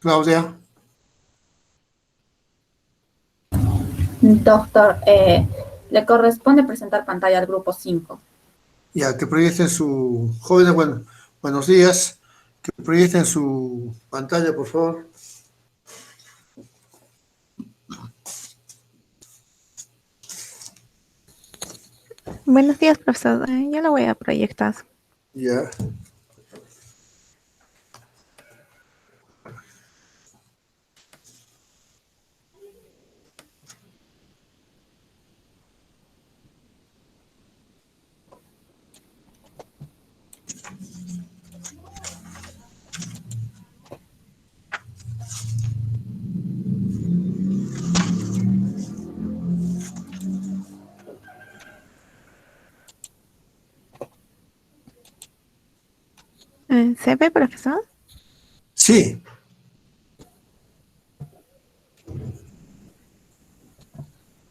Claudia, Doctor, le corresponde presentar pantalla al grupo 5. ya que proyecten su... Jóvenes, bueno, buenos días. Que proyecten su pantalla, por favor. Buenos días, profesor. Yo lo voy a proyectar. Ya. ¿Se ve, profesor? Sí.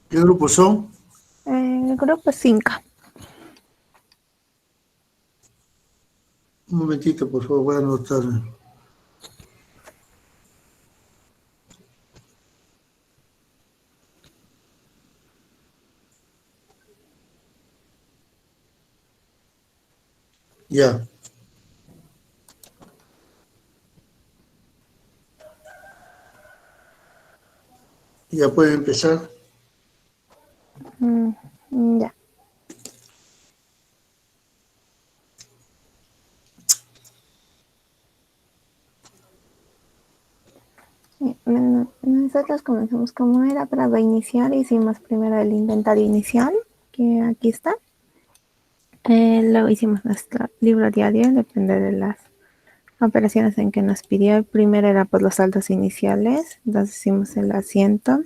¿Qué grupos son? El grupo 5. Un momentito, por favor, voy a anotar. Ya. Ya pueden empezar. Ya. Nosotros comenzamos como era para iniciar. Hicimos primero el inventario inicial, que aquí está. Luego hicimos nuestro libro diario, depende de las operaciones en que nos pidió. El primero era por los saldos iniciales, entonces hicimos el asiento.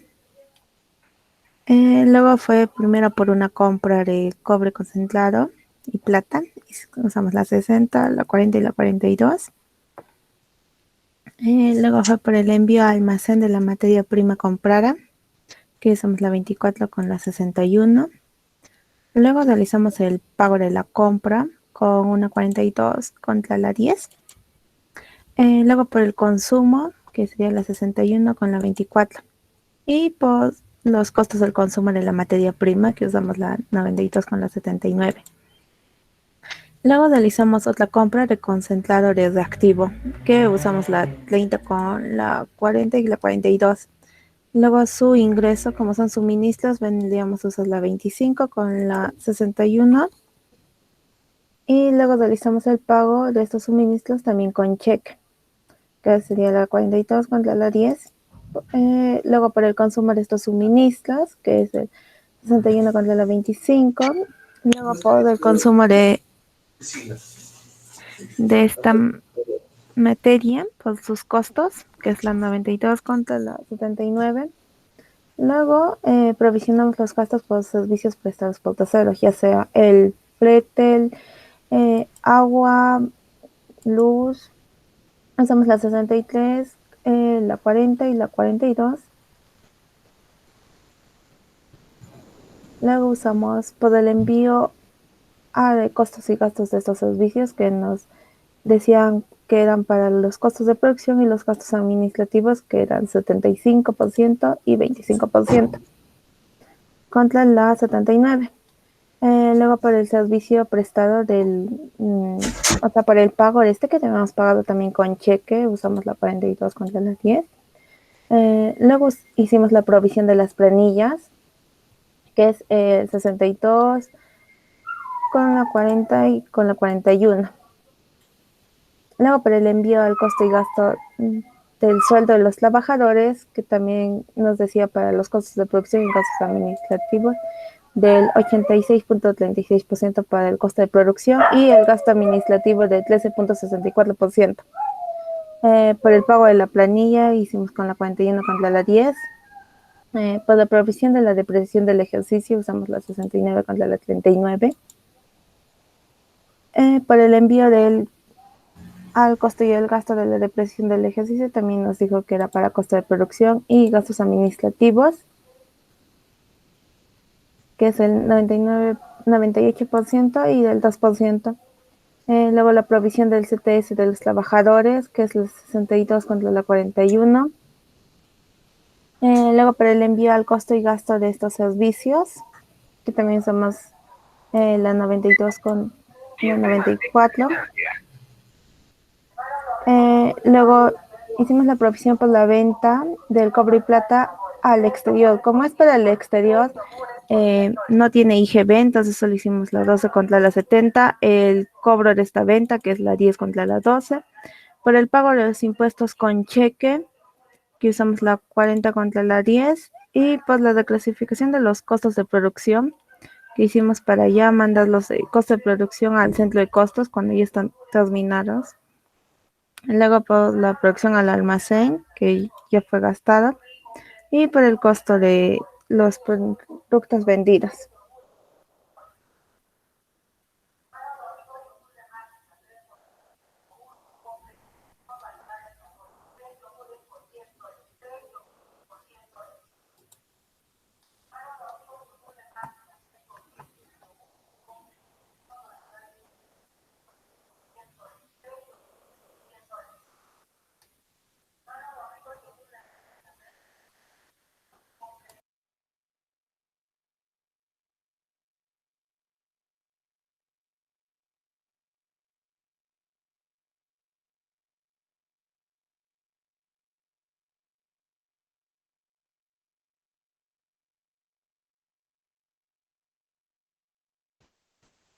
Luego fue primero por una compra de cobre concentrado y plata. Usamos la 60, la 40 y la 42. Luego fue por el envío a almacén de la materia prima comprada, que usamos la 24 con la 61. Luego realizamos el pago de la compra con una 42 contra la 10. Luego por el consumo, que sería la 61 con la 24. Y por los costos del consumo de la materia prima, que usamos la 92 con la 79. Luego realizamos otra compra de concentrado de reactivo, que usamos la 30 con la 40 y la 42. Luego su ingreso, como son suministros, vendríamos a usar la 25 con la 61. Y luego realizamos el pago de estos suministros también con cheque, que sería la 42 contra la 10. Luego por el consumo de estos suministros, que es el 61 contra la 25. Luego por el consumo de esta materia, por sus costos, que es la 92 contra la 79. Luego provisionamos los gastos por servicios prestados por terceros, ya sea el flete, agua, luz. Usamos la 63, la 40 y la 42. Luego usamos por el envío de costos y gastos de estos servicios, que nos decían que eran para los costos de producción, y los gastos administrativos, que eran 75% y 25%, contra la 79. Luego por el servicio prestado o sea, por el pago que tenemos pagado también con cheque, usamos la 42 contra las 10. Luego hicimos la provisión de las planillas, que es 62 con la 40 y con la 41. Luego por el envío al costo y gasto del sueldo de los trabajadores, que también nos decía para los costos de producción y gastos administrativos, del 86.36% para el costo de producción y el gasto administrativo del 13.64%. Por el pago de la planilla hicimos con la 41 contra la 10. Por la provisión de la depreciación del ejercicio usamos la 69 contra la 39. Por el envío al costo y el gasto de la depreciación del ejercicio también nos dijo que era para costo de producción y gastos administrativos, que es el 98% y del 2%. Luego la provisión del CTS de los trabajadores, que es la 62 contra la 41. Luego para el envío al costo y gasto de estos servicios, que también somos la 92 con la 94. Luego hicimos la provisión por la venta del cobre y plata al exterior. Como es para el exterior, no tiene IGB, entonces solo hicimos la 12 contra la 70, el cobro de esta venta, que es la 10 contra la 12, por el pago de los impuestos con cheque, que usamos la 40 contra la 10, y por la declasificación de los costos de producción, que hicimos para ya mandar los costos de producción al centro de costos cuando ya están terminados. Luego por la producción al almacén, que ya fue gastada, y por el costo de los productos vendidos.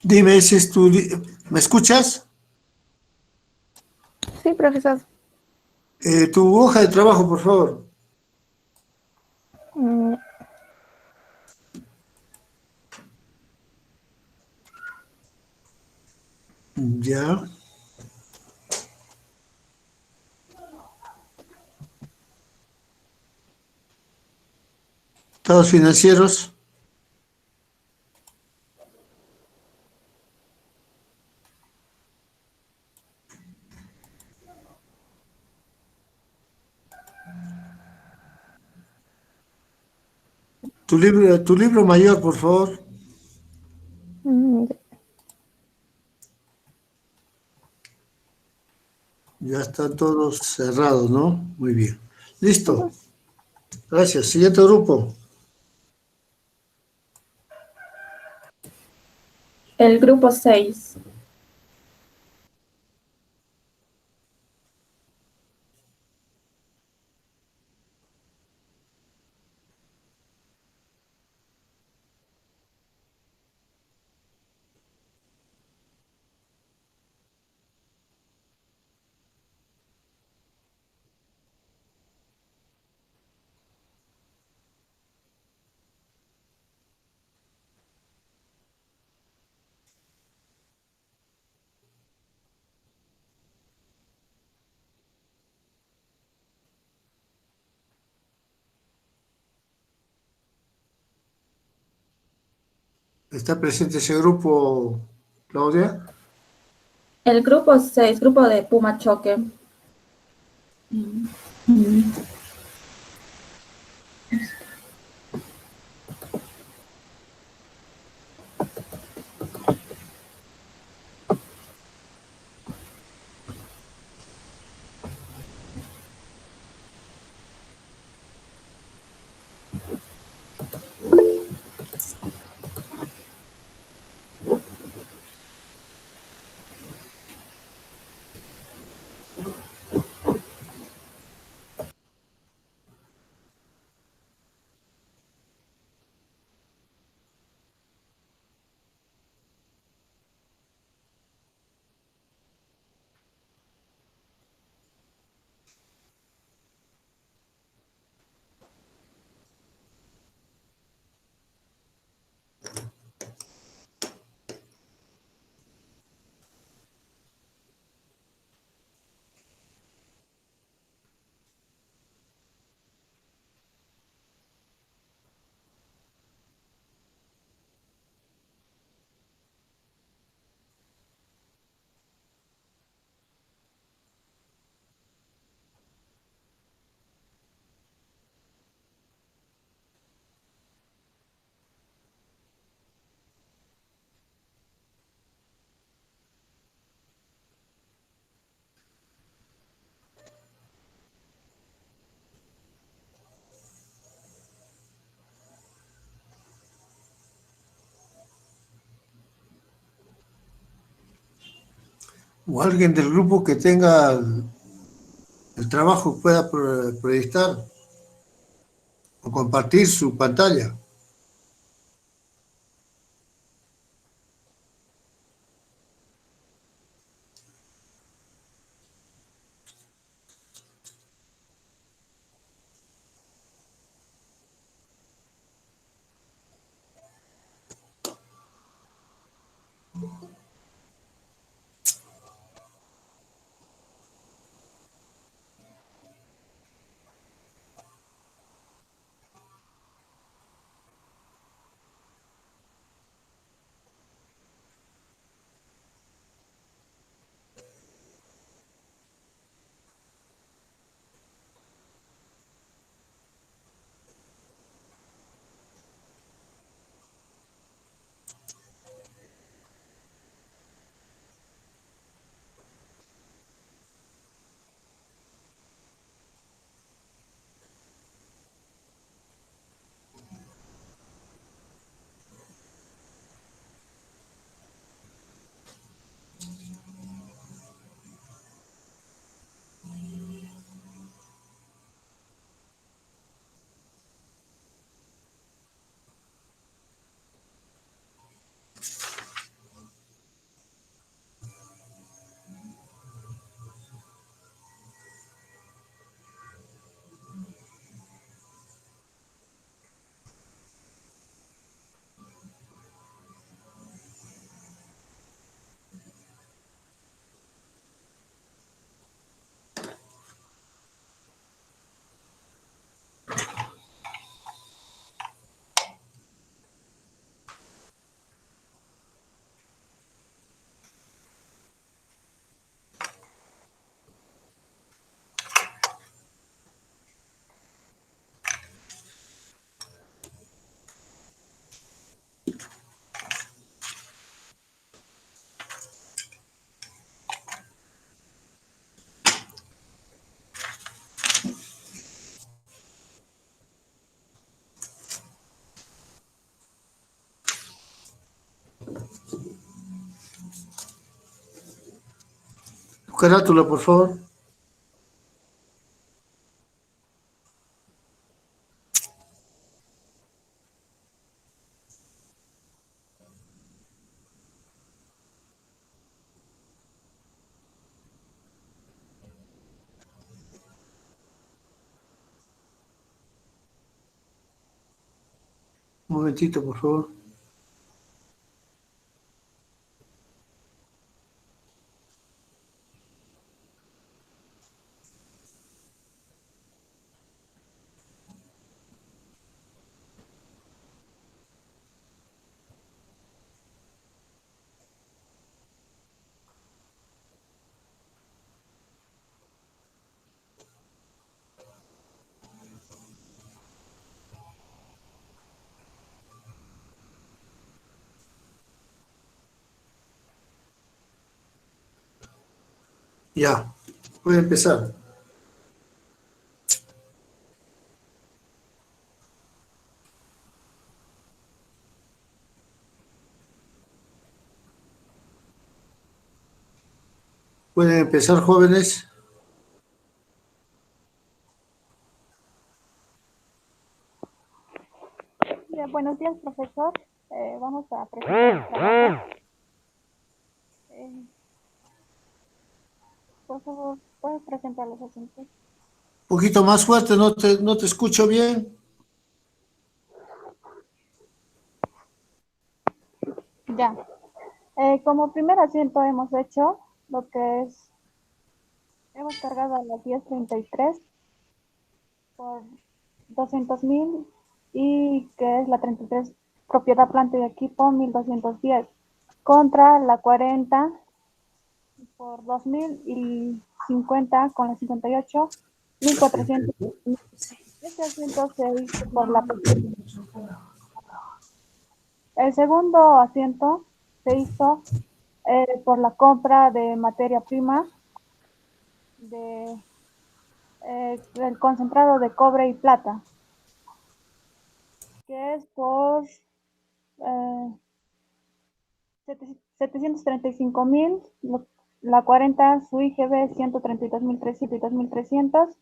Dime, ese es tu... ¿Me escuchas? Sí, profesor. Tu hoja de trabajo, por favor. Mm, Ya. Estados financieros. Tu libro mayor, por favor. mm, Ya están todos cerrados, ¿no? Muy bien. Listo. Gracias. Siguiente grupo. El grupo 6. ¿Está presente ese grupo, Claudia? El grupo 6, grupo de Puma Choque. o alguien del grupo que tenga el trabajo pueda proyectar o compartir su pantalla. Carátula, por favor. Un momentito, por favor. Ya, puede empezar. Pueden empezar, jóvenes. Buenos días, profesor. Vamos a presentar el trabajo. Por favor, ¿puedes presentar los asuntos? Un poquito más fuerte, no te escucho bien. Ya. Como primer asiento hemos hecho lo que es, hemos cargado a las 10:33 por 200.000 y que es la 33 propiedad, planta y equipo 1.210 contra la 40 por 2.000 y 50 con la 58, 1.400. Este asiento se hizo por la... El segundo asiento se hizo por la compra de materia prima del concentrado de cobre y plata, que es por 735.000 la 40 su IGB 132.300 y 2.300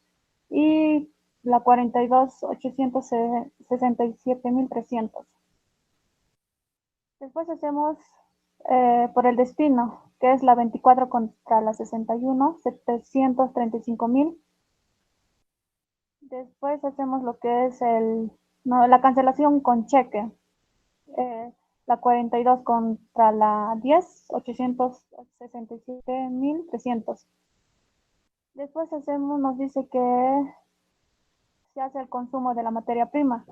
y la 42 867.300. Después hacemos por el destino, que es la 24 contra la 61, 735.000. Después hacemos lo que es la cancelación con cheque. La 42 contra la 10, 867.300. Después nos dice que se hace el consumo de la materia prima,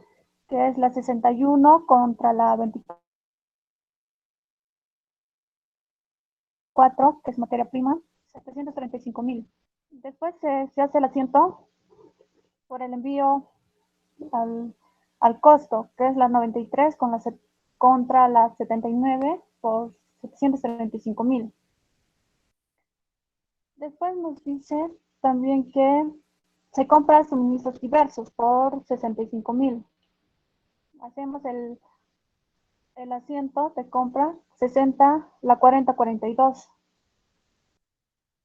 que es la 61 contra la 24, que es materia prima, 735.000. Después se hace el asiento por el envío al costo, que es la 93 contra la 79 por 735.000. Después nos dice también que se compra suministros diversos por 65.000. Hacemos el asiento de compra 60, la 40-42.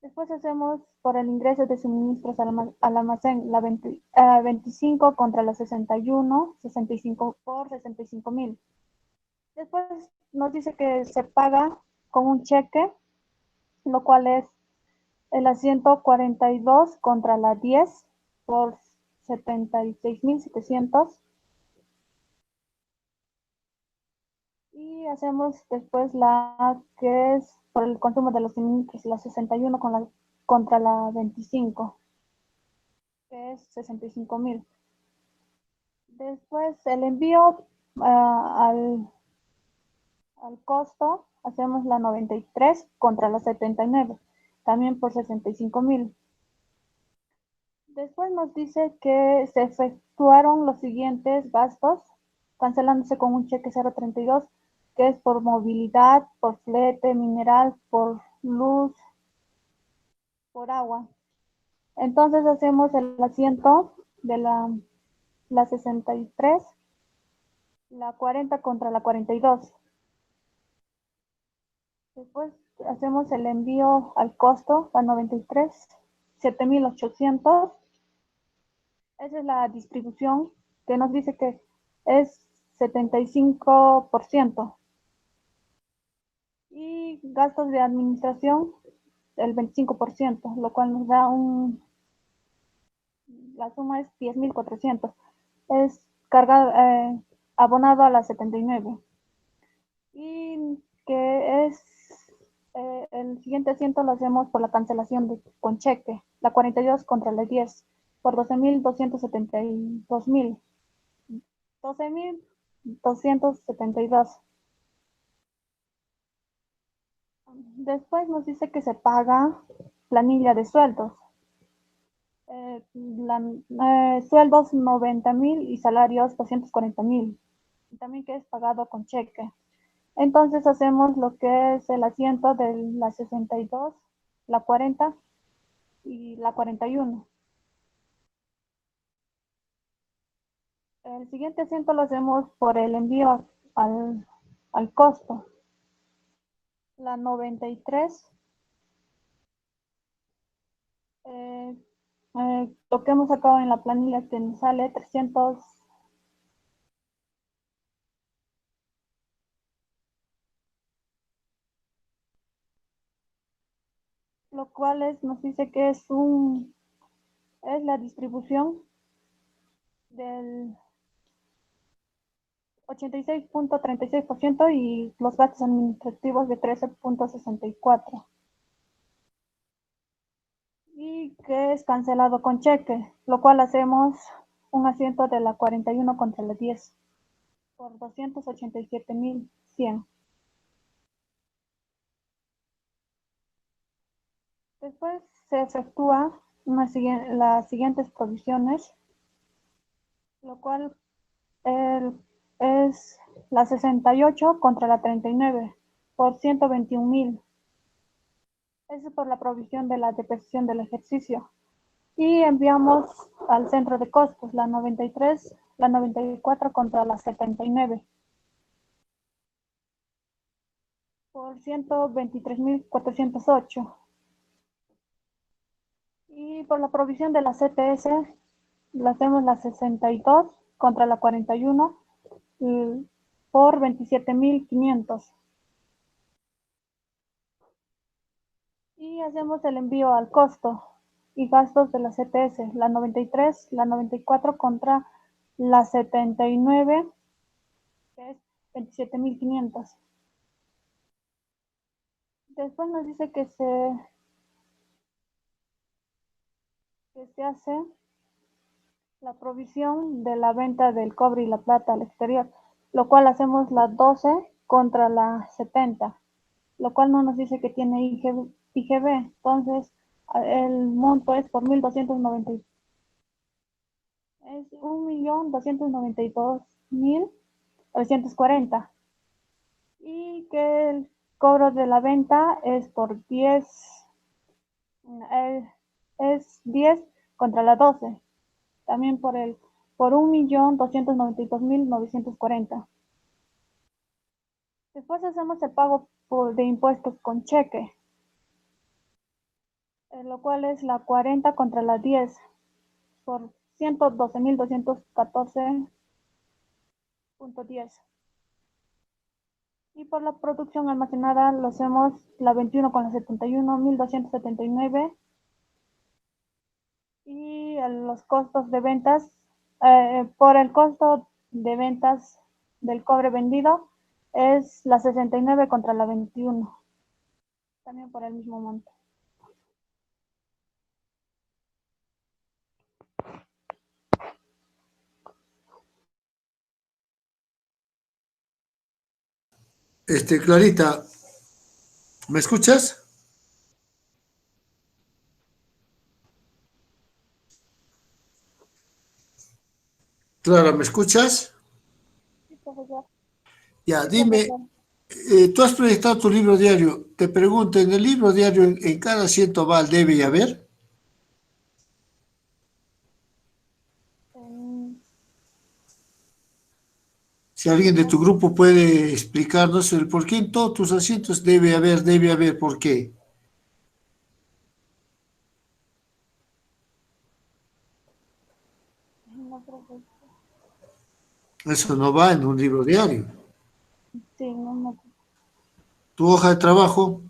Después hacemos por el ingreso de suministros al almacén la 25 contra la 61, 65 por 65.000. Después nos dice que se paga con un cheque, lo cual es el asiento 42 contra la 10 por 76.700. Y hacemos después la que es por el consumo de los suministros, la 61 contra la 25, que es 65.000. Después el envío al costo, hacemos la 93 contra la 79, también por 65.000. Después nos dice que se efectuaron los siguientes gastos, cancelándose con un cheque 032, que es por movilidad, por flete, mineral, por luz, por agua. Entonces hacemos el asiento de la 63, la 40 contra la 42. Después hacemos el envío al costo, la 93, 7.800. Esa es la distribución que nos dice que es 75%. Y gastos de administración, el 25%, lo cual nos da la suma es 10.400. Es abonado a la 79. Y que es el siguiente asiento lo hacemos por la cancelación con cheque, la 42 contra la 10, por 12.272.000. 12.272. Después nos dice que se paga planilla de sueldos. Sueldos 90.000 y salarios 240.000. También que es pagado con cheque. Entonces hacemos lo que es el asiento de la 62, la 40 y la 41. El siguiente asiento lo hacemos por el envío al costo. La 93. Lo que hemos sacado en la planilla que nos sale 300. Lo cual nos dice que es la distribución del 86.36% y los gastos administrativos de 13.64%. Y que es cancelado con cheque, lo cual hacemos un asiento de la 41 contra la 10 por 287.100. Después se efectúa las siguientes provisiones, lo cual es la 68 contra la 39 por 121.000. Eso es por la provisión de la depreciación del ejercicio. Y enviamos al centro de costos la 93, la 94 contra la 79 por 123.408. Y por la provisión de la CTS, la hacemos la 62 contra la 41 por 27.500. Y hacemos el envío al costo y gastos de la CTS, la 93, la 94 contra la 79, que es 27.500. Después nos dice que se hace la provisión de la venta del cobre y la plata al exterior, lo cual hacemos la 12 contra la 70, lo cual no nos dice que tiene IGB. Entonces, el monto es por 1.290, es 1.292.940, y que el cobro de la venta es por 10, es 10 contra la 12, también por 1.292.940. Después hacemos el pago de impuestos con cheque, lo cual es la 40 contra la 10 por 112.214.10. Y por la producción almacenada lo hacemos la 21 con la 71, 1.279. Y los costos de ventas, por el costo de ventas del cobre vendido, es la 69 contra la 21, también por el mismo monto. Clarita, ¿me escuchas? Clara, ¿me escuchas? Sí, profesor. Ya, Sí, dime, profesor. tú has proyectado tu libro diario. Te pregunto, en el libro diario, en cada asiento val debe haber. En- Si alguien de tu grupo puede explicarnos el por qué en todos tus asientos debe haber, ¿por qué? no, profesor. Eso no va en un libro diario. Sí, no. Tu hoja de trabajo,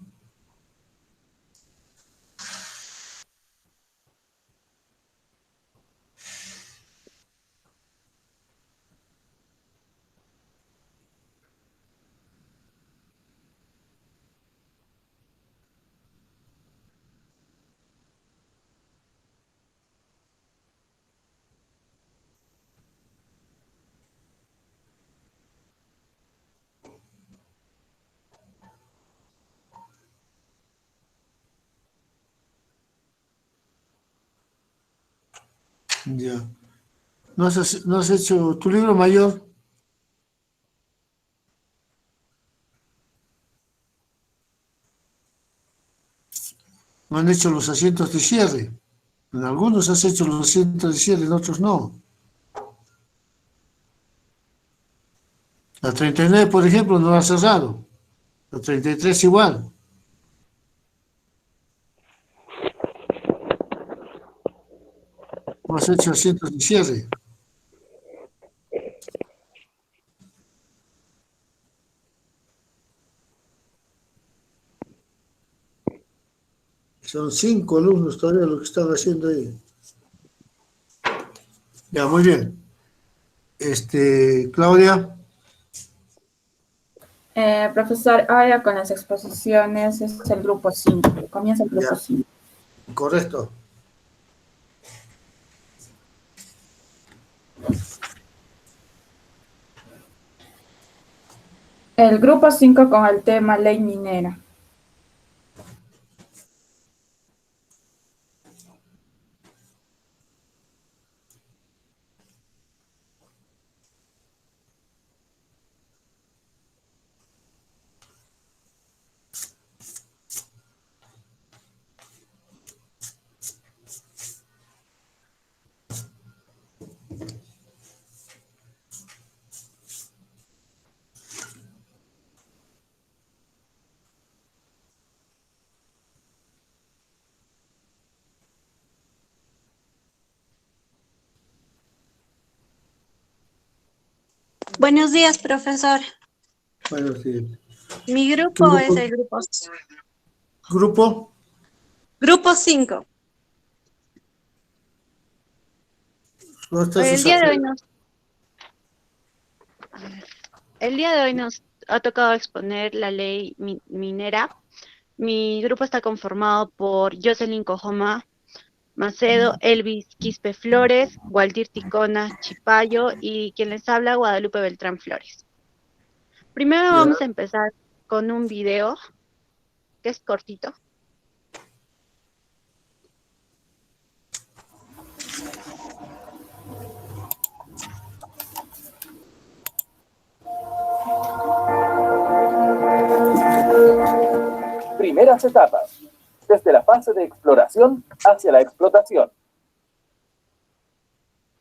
ya. No has hecho tu libro mayor, no han hecho los asientos de cierre. En algunos has hecho los asientos de cierre, en otros no. La 39, por ejemplo, no la has cerrado. La 33 igual. No has hecho asientos de cierre. Son 5 alumnos todavía lo que están haciendo ahí. Ya, muy bien. Claudia, Profesor, ahora con las exposiciones es el grupo 5. Comienza el grupo ya, 5. correcto. El grupo 5 con el tema ley minera. Buenos días, profesor. Bueno, sí. Mi ¿Tu grupo es grupo? el ¿Grupo? grupo 5. ¿No estás El día de hoy desafío? nos, el día de hoy nos ha tocado exponer la ley minera. Mi grupo está conformado por Jocelyn Cojoma Macedo, Elvis Quispe Flores, Waldir Ticona Chipayo y quien les habla, Guadalupe Beltrán Flores. Primero Ya. vamos a empezar con un video que es cortito. Primeras etapas, desde la fase de exploración hacia la explotación.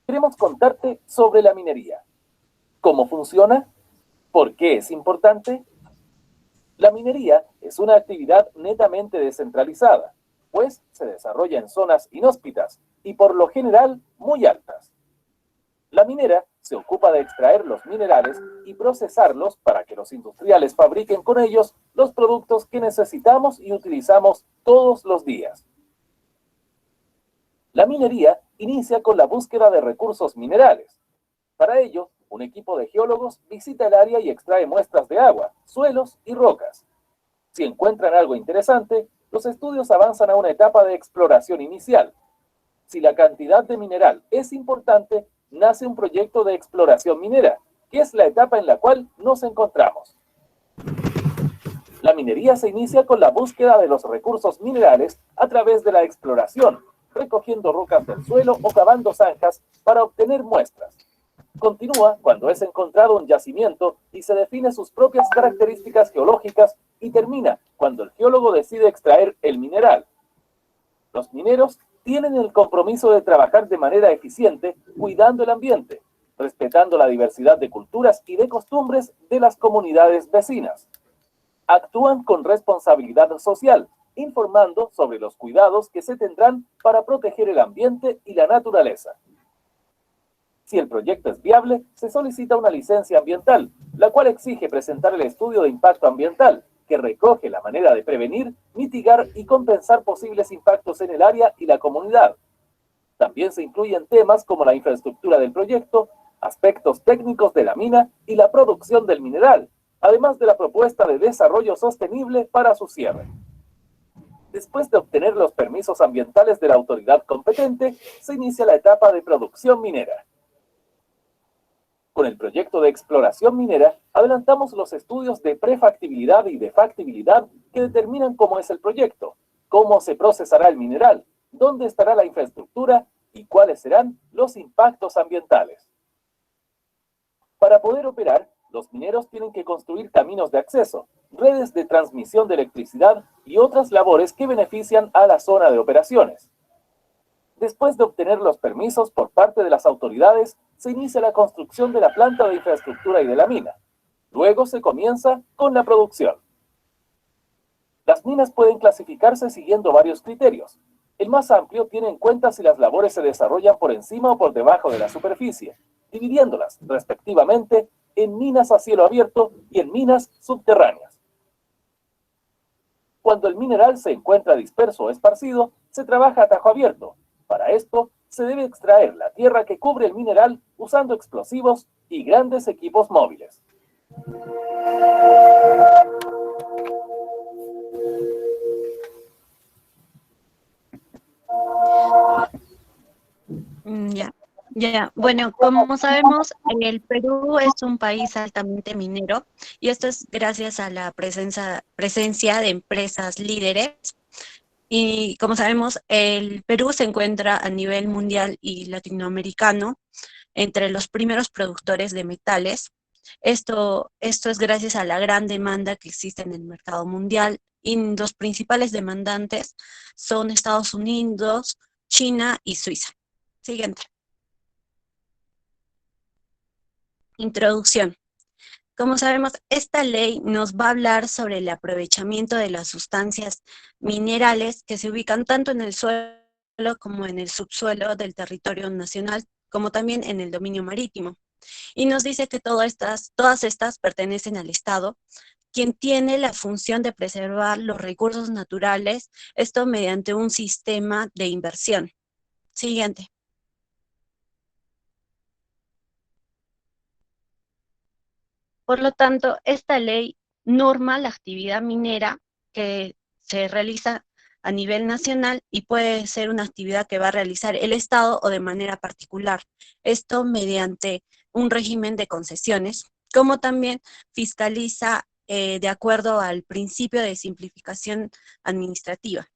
Queremos contarte sobre la minería. ¿Cómo funciona? ¿Por qué es importante? La minería es una actividad netamente descentralizada, pues se desarrolla en zonas inhóspitas y por lo general muy altas. La minera se ocupa de extraer los minerales y procesarlos para que los industriales fabriquen con ellos los productos que necesitamos y utilizamos todos los días. La minería inicia con la búsqueda de recursos minerales. Para ello, un equipo de geólogos visita el área y extrae muestras de agua, suelos y rocas. Si encuentran algo interesante, los estudios avanzan a una etapa de exploración inicial. Si la cantidad de mineral es importante, nace un proyecto de exploración minera, que es la etapa en la cual nos encontramos. La minería se inicia con la búsqueda de los recursos minerales a través de la exploración, recogiendo rocas del suelo o cavando zanjas para obtener muestras. Continúa cuando es encontrado un yacimiento y se define sus propias características geológicas y termina cuando el geólogo decide extraer el mineral. Los mineros tienen el compromiso de trabajar de manera eficiente, cuidando el ambiente, respetando la diversidad de culturas y de costumbres de las comunidades vecinas. Actúan con responsabilidad social, informando sobre los cuidados que se tendrán para proteger el ambiente y la naturaleza. Si el proyecto es viable, se solicita una licencia ambiental, la cual exige presentar el estudio de impacto ambiental, que recoge la manera de prevenir, mitigar y compensar posibles impactos en el área y la comunidad. También se incluyen temas como la infraestructura del proyecto, aspectos técnicos de la mina y la producción del mineral, además de la propuesta de desarrollo sostenible para su cierre. Después de obtener los permisos ambientales de la autoridad competente, se inicia la etapa de producción minera. Con el proyecto de exploración minera, adelantamos los estudios de prefactibilidad y de factibilidad que determinan cómo es el proyecto, cómo se procesará el mineral, dónde estará la infraestructura y cuáles serán los impactos ambientales. Para poder operar, los mineros tienen que construir caminos de acceso, redes de transmisión de electricidad y otras labores que benefician a la zona de operaciones. Después de obtener los permisos por parte de las autoridades, se inicia la construcción de la planta de infraestructura y de la mina. Luego se comienza con la producción. Las minas pueden clasificarse siguiendo varios criterios. El más amplio tiene en cuenta si las labores se desarrollan por encima o por debajo de la superficie, dividiéndolas, respectivamente, en minas a cielo abierto y en minas subterráneas. Cuando el mineral se encuentra disperso o esparcido, se trabaja a tajo abierto. Para esto, se debe extraer la tierra que cubre el mineral usando explosivos y grandes equipos móviles. Ya. Bueno, como sabemos, el Perú es un país altamente minero y esto es gracias a la presencia de empresas líderes. Y como sabemos, el Perú se encuentra a nivel mundial y latinoamericano entre los primeros productores de metales. Esto es gracias a la gran demanda que existe en el mercado mundial y los principales demandantes son Estados Unidos, China y Suiza. Siguiente. Introducción. Como sabemos, esta ley nos va a hablar sobre el aprovechamiento de las sustancias minerales que se ubican tanto en el suelo como en el subsuelo del territorio nacional, como también en el dominio marítimo. Y nos dice que todas estas pertenecen al Estado, quien tiene la función de preservar los recursos naturales, esto mediante un sistema de inversión. Siguiente. Por lo tanto, esta ley norma la actividad minera que se realiza a nivel nacional y puede ser una actividad que va a realizar el Estado o de manera particular. Esto mediante un régimen de concesiones, como también fiscaliza de acuerdo al principio de simplificación administrativa.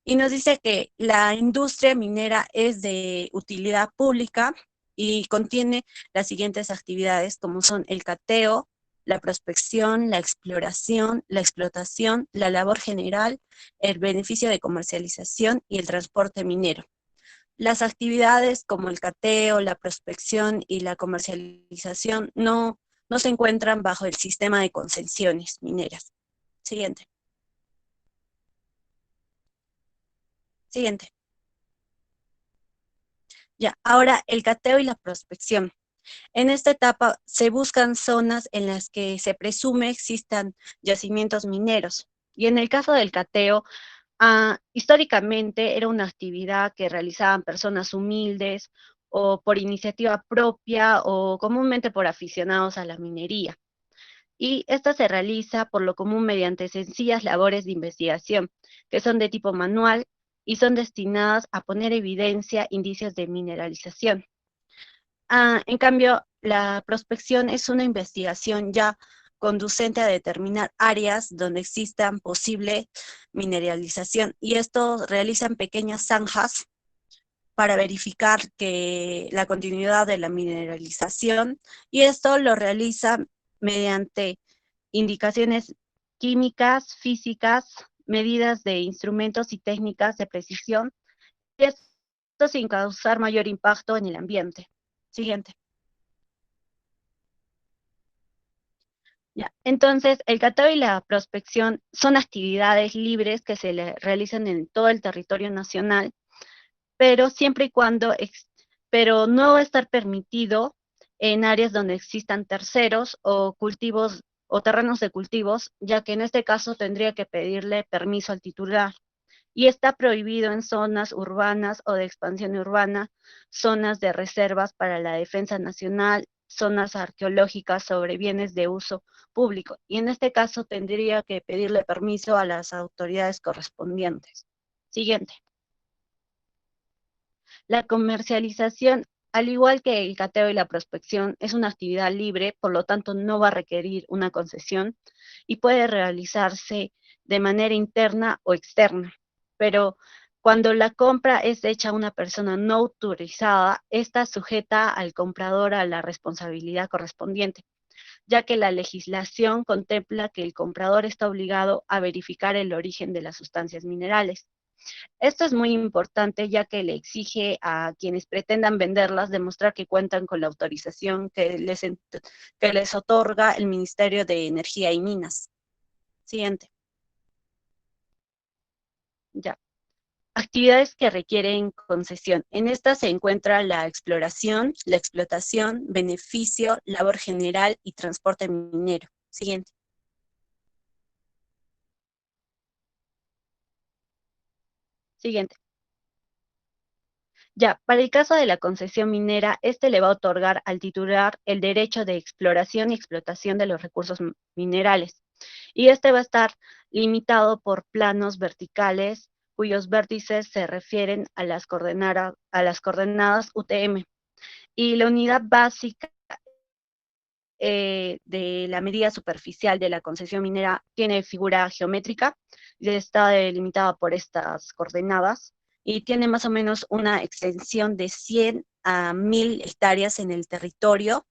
Y nos dice que la industria minera es de utilidad pública y contiene las siguientes actividades, como son el cateo, la prospección, la exploración, la explotación, la labor general, el beneficio de comercialización y el transporte minero. Las actividades como el cateo, la prospección y la comercialización no se encuentran bajo el sistema de concesiones mineras. Siguiente. Siguiente. Ya, ahora el cateo y la prospección. En esta etapa se buscan zonas en las que se presume existan yacimientos mineros. Y en el caso del cateo, históricamente era una actividad que realizaban personas humildes o por iniciativa propia o comúnmente por aficionados a la minería. Y esta se realiza por lo común mediante sencillas labores de investigación, que son de tipo manual y son destinadas a poner evidencia indicios de mineralización. En cambio, la prospección es una investigación ya conducente a determinar áreas donde existan posible mineralización, y esto realizan pequeñas zanjas para verificar que la continuidad de la mineralización, y esto lo realizan mediante indicaciones químicas, físicas, medidas de instrumentos y técnicas de precisión, y esto sin causar mayor impacto en el ambiente. Siguiente. Ya. Entonces, el cateo y la prospección son actividades libres que se realizan en todo el territorio nacional, pero siempre y cuando, pero no va a estar permitido en áreas donde existan terceros o cultivos o terrenos de cultivos, ya que en este caso tendría que pedirle permiso al titular. Y está prohibido en zonas urbanas o de expansión urbana, zonas de reservas para la defensa nacional, zonas arqueológicas sobre bienes de uso público. Y en este caso tendría que pedirle permiso a las autoridades correspondientes. Siguiente. La comercialización, al igual que el cateo y la prospección, es una actividad libre, por lo tanto no va a requerir una concesión y puede realizarse de manera interna o externa. Pero cuando la compra es hecha a una persona no autorizada, esta sujeta al comprador a la responsabilidad correspondiente, ya que la legislación contempla que el comprador está obligado a verificar el origen de las sustancias minerales. Esto es muy importante, ya que le exige a quienes pretendan venderlas demostrar que cuentan con la autorización que les otorga el Ministerio de Energía y Minas. Siguiente. Ya. Actividades que requieren concesión. En esta se encuentra la exploración, la explotación, beneficio, labor general y transporte minero. Siguiente. Siguiente. Ya, para el caso de la concesión minera, este le va a otorgar al titular el derecho de exploración y explotación de los recursos minerales. Y este va a estar limitado por planos verticales cuyos vértices se refieren a las coordenadas UTM. Y la unidad básica de la medida superficial de la concesión minera tiene figura geométrica y está delimitada por estas coordenadas y tiene más o menos una extensión de 100 a 1000 hectáreas en el territorio,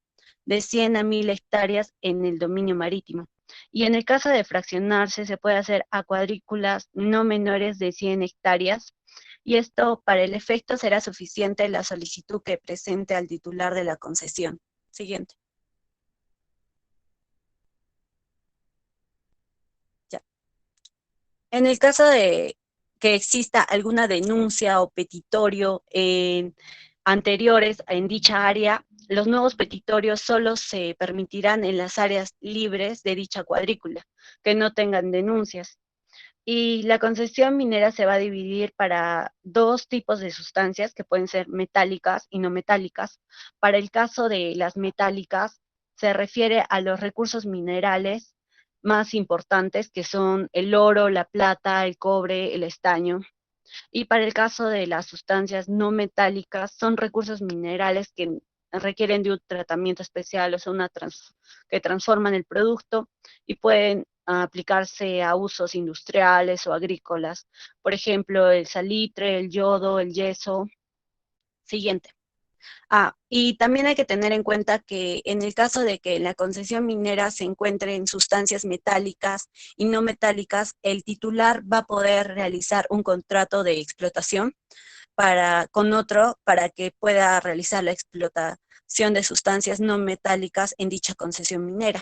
de 100 a 1000 hectáreas en el dominio marítimo. Y en el caso de fraccionarse se puede hacer a cuadrículas no menores de 100 hectáreas, y esto para el efecto será suficiente la solicitud que presente al titular de la concesión. Siguiente. En el caso de que exista alguna denuncia o petitorio anteriores en dicha área, los nuevos petitorios solo se permitirán en las áreas libres de dicha cuadrícula, que no tengan denuncias. Y la concesión minera se va a dividir para dos tipos de sustancias que pueden ser metálicas y no metálicas. Para el caso de las metálicas, se refiere a los recursos minerales más importantes, que son el oro, la plata, el cobre, el estaño. Y para el caso de las sustancias no metálicas, son recursos minerales que requieren de un tratamiento especial, o sea, que transforman el producto y pueden aplicarse a usos industriales o agrícolas. Por ejemplo, el salitre, el yodo, el yeso. Siguiente. Y también hay que tener en cuenta que en el caso de que en la concesión minera se encuentren sustancias metálicas y no metálicas, el titular va a poder realizar un contrato de explotación con otro para que pueda realizar la explotación de sustancias no metálicas en dicha concesión minera.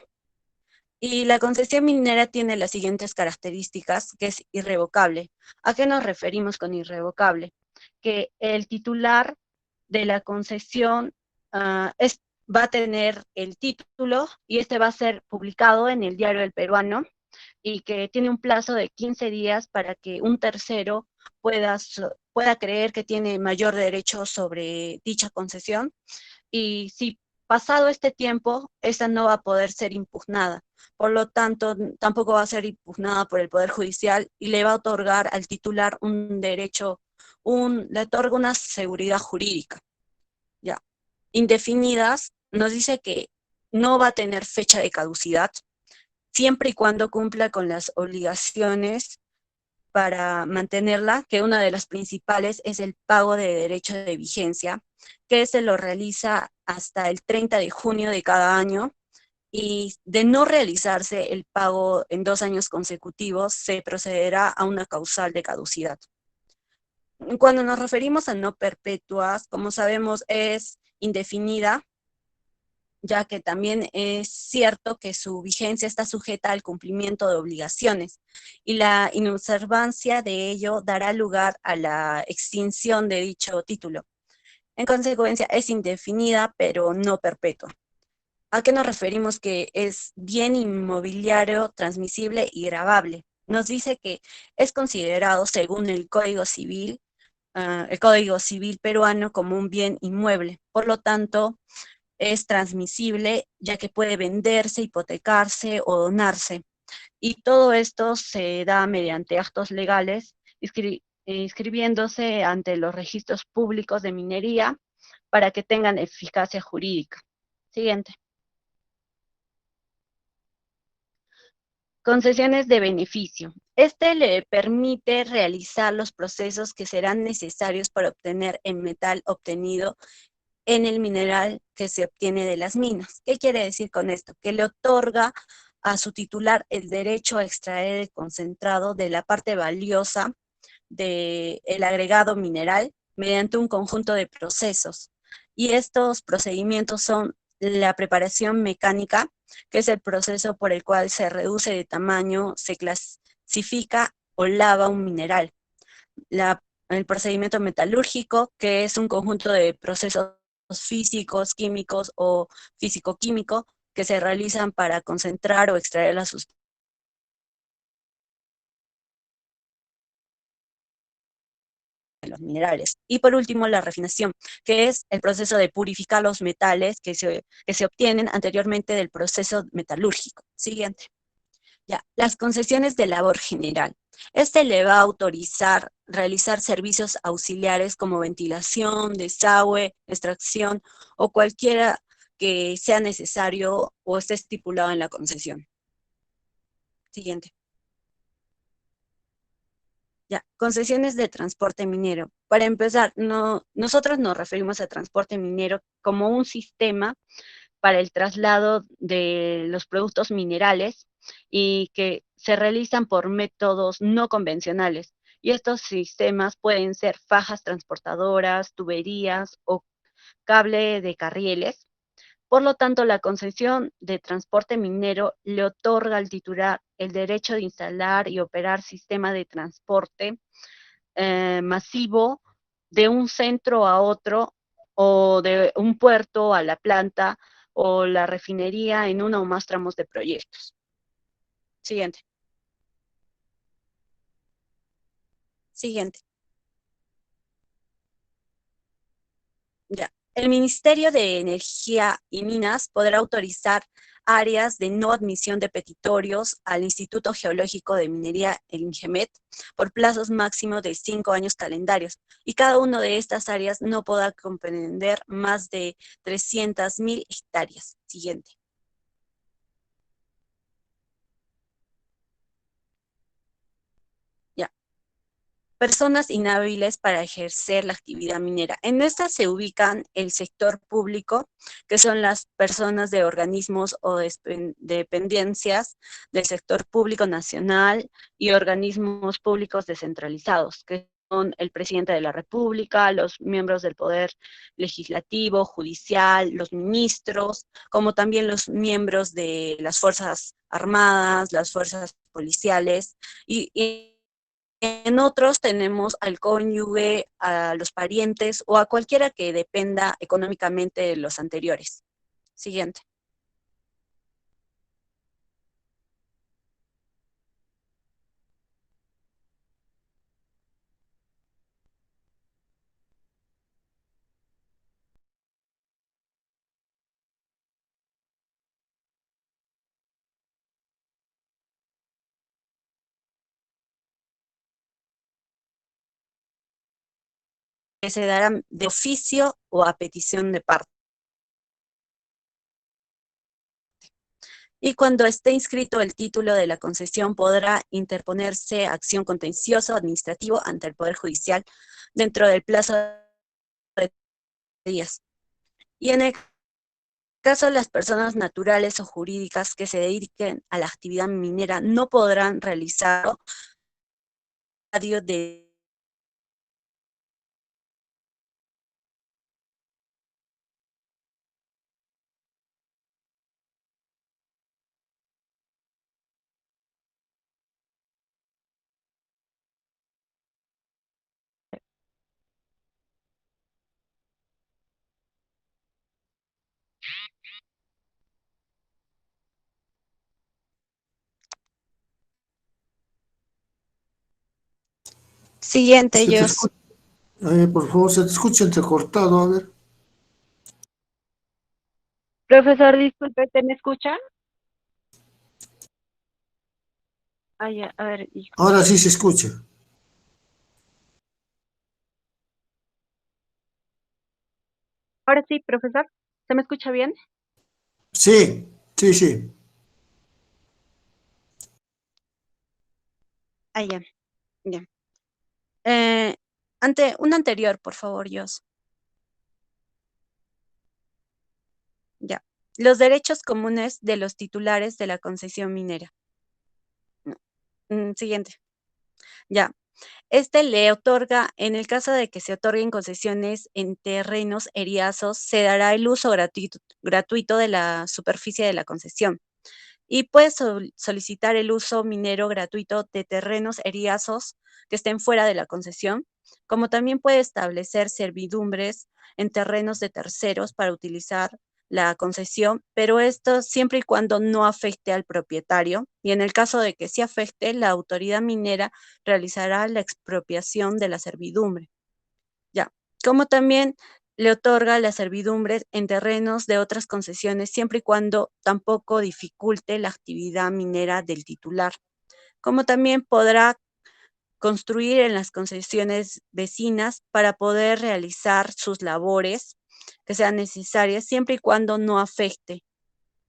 Y la concesión minera tiene las siguientes características, que es irrevocable. ¿A qué nos referimos con irrevocable? Que el titular de la concesión va a tener el título y este va a ser publicado en el Diario del Peruano y que tiene un plazo de 15 días para que un tercero pueda creer que tiene mayor derecho sobre dicha concesión, y si pasado este tiempo, esta no va a poder ser impugnada. Por lo tanto, tampoco va a ser impugnada por el Poder Judicial y le va a otorgar al titular un derecho, le otorga una seguridad jurídica. Ya. Indefinidas nos dice que no va a tener fecha de caducidad, siempre y cuando cumpla con las obligaciones para mantenerla, que una de las principales es el pago de derecho de vigencia, que se lo realiza hasta el 30 de junio de cada año, y de no realizarse el pago en 2 años consecutivos, se procederá a una causal de caducidad. Cuando nos referimos a no perpetuas, como sabemos, es indefinida, ya que también es cierto que su vigencia está sujeta al cumplimiento de obligaciones y la inobservancia de ello dará lugar a la extinción de dicho título. En consecuencia, es indefinida, pero no perpetua. ¿A qué nos referimos que es bien inmobiliario, transmisible y gravable? Nos dice que es considerado, según el Código Civil peruano, como un bien inmueble. Por lo tanto, es transmisible, ya que puede venderse, hipotecarse o donarse. Y todo esto se da mediante actos legales, inscribiéndose ante los registros públicos de minería para que tengan eficacia jurídica. Siguiente. Concesiones de beneficio. Este le permite realizar los procesos que serán necesarios para obtener el metal obtenido en el mineral que se obtiene de las minas. ¿Qué quiere decir con esto? Que le otorga a su titular el derecho a extraer el concentrado de la parte valiosa del agregado mineral mediante un conjunto de procesos. Y estos procedimientos son la preparación mecánica, que es el proceso por el cual se reduce de tamaño, se clasifica o lava un mineral. El procedimiento metalúrgico, que es un conjunto de procesos físicos, químicos o físico-químico que se realizan para concentrar o extraer la sustancia de los minerales. Y por último, la refinación, que es el proceso de purificar los metales que se obtienen anteriormente del proceso metalúrgico. Siguiente. Ya, las concesiones de labor general. Este le va a autorizar realizar servicios auxiliares como ventilación, desagüe, extracción o cualquiera que sea necesario o esté estipulado en la concesión. Siguiente. Ya, concesiones de transporte minero. Para empezar, nosotros nos referimos a transporte minero como un sistema para el traslado de los productos minerales y que se realizan por métodos no convencionales. Y estos sistemas pueden ser fajas transportadoras, tuberías o cable de carrieles. Por lo tanto, la concesión de transporte minero le otorga al titular el derecho de instalar y operar sistema de transporte masivo de un centro a otro o de un puerto a la planta o la refinería en uno o más tramos de proyectos. Siguiente. Siguiente. Ya. El Ministerio de Energía y Minas podrá autorizar áreas de no admisión de petitorios al Instituto Geológico de Minería, el INGEMET, por plazos máximos de 5 años calendarios, y cada una de estas áreas no podrá comprender más de 300.000 hectáreas. Siguiente. Ya. Personas inhábiles para ejercer la actividad minera. En estas se ubican el sector público, que son las personas de organismos o dependencias del sector público nacional y organismos públicos descentralizados, que son el presidente de la República, los miembros del Poder Legislativo, Judicial, los ministros, como también los miembros de las Fuerzas Armadas, las Fuerzas Policiales y en otros tenemos al cónyuge, a los parientes o a cualquiera que dependa económicamente de los anteriores. Siguiente. Que se darán de oficio o a petición de parte. Y cuando esté inscrito el título de la concesión, podrá interponerse acción contencioso administrativo ante el Poder Judicial dentro del plazo de días. Y en el caso de las personas naturales o jurídicas que se dediquen a la actividad minera, no podrán realizar de Siguiente, Se te ellos. escucha, por favor, se te escucha entrecortado, a ver. Profesor, disculpe, ¿te me escuchan? Ay, a ver, hijo. Ahora sí se escucha. Ahora sí, profesor, ¿se me escucha bien? Sí, sí, sí. Ah, ya, ya. Ante un anterior, por favor, Jos. Ya. Los derechos comunes de los titulares de la concesión minera. No. Siguiente. Ya. Este le otorga, en el caso de que se otorguen concesiones en terrenos eriazos, se dará el uso gratuito de la superficie de la concesión. Y puede solicitar el uso minero gratuito de terrenos eriazos que estén fuera de la concesión, como también puede establecer servidumbres en terrenos de terceros para utilizar la concesión, pero esto siempre y cuando no afecte al propietario, y en el caso de que sí afecte, la autoridad minera realizará la expropiación de la servidumbre. Ya, como también le otorga las servidumbres en terrenos de otras concesiones, siempre y cuando tampoco dificulte la actividad minera del titular. Como también podrá construir en las concesiones vecinas para poder realizar sus labores que sean necesarias, siempre y cuando no afecte.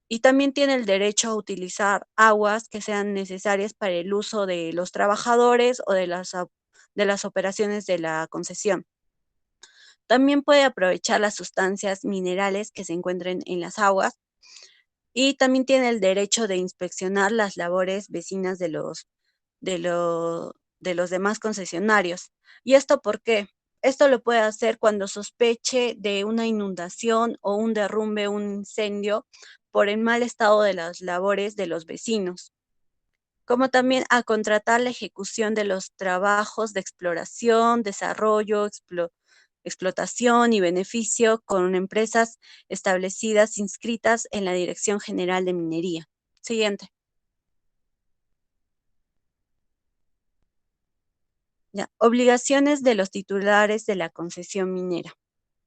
Y también tiene el derecho a utilizar aguas que sean necesarias para el uso de los trabajadores o de las operaciones de la concesión. También puede aprovechar las sustancias minerales que se encuentren en las aguas y también tiene el derecho de inspeccionar las labores vecinas de, de los demás concesionarios. ¿Y esto por qué? Esto lo puede hacer cuando sospeche de una inundación o un derrumbe, un incendio, por el mal estado de las labores de los vecinos, como también a contratar la ejecución de los trabajos de exploración, desarrollo, explotación y beneficio con empresas establecidas inscritas en la Dirección General de Minería. Siguiente. Ya. Obligaciones de los titulares de la concesión minera.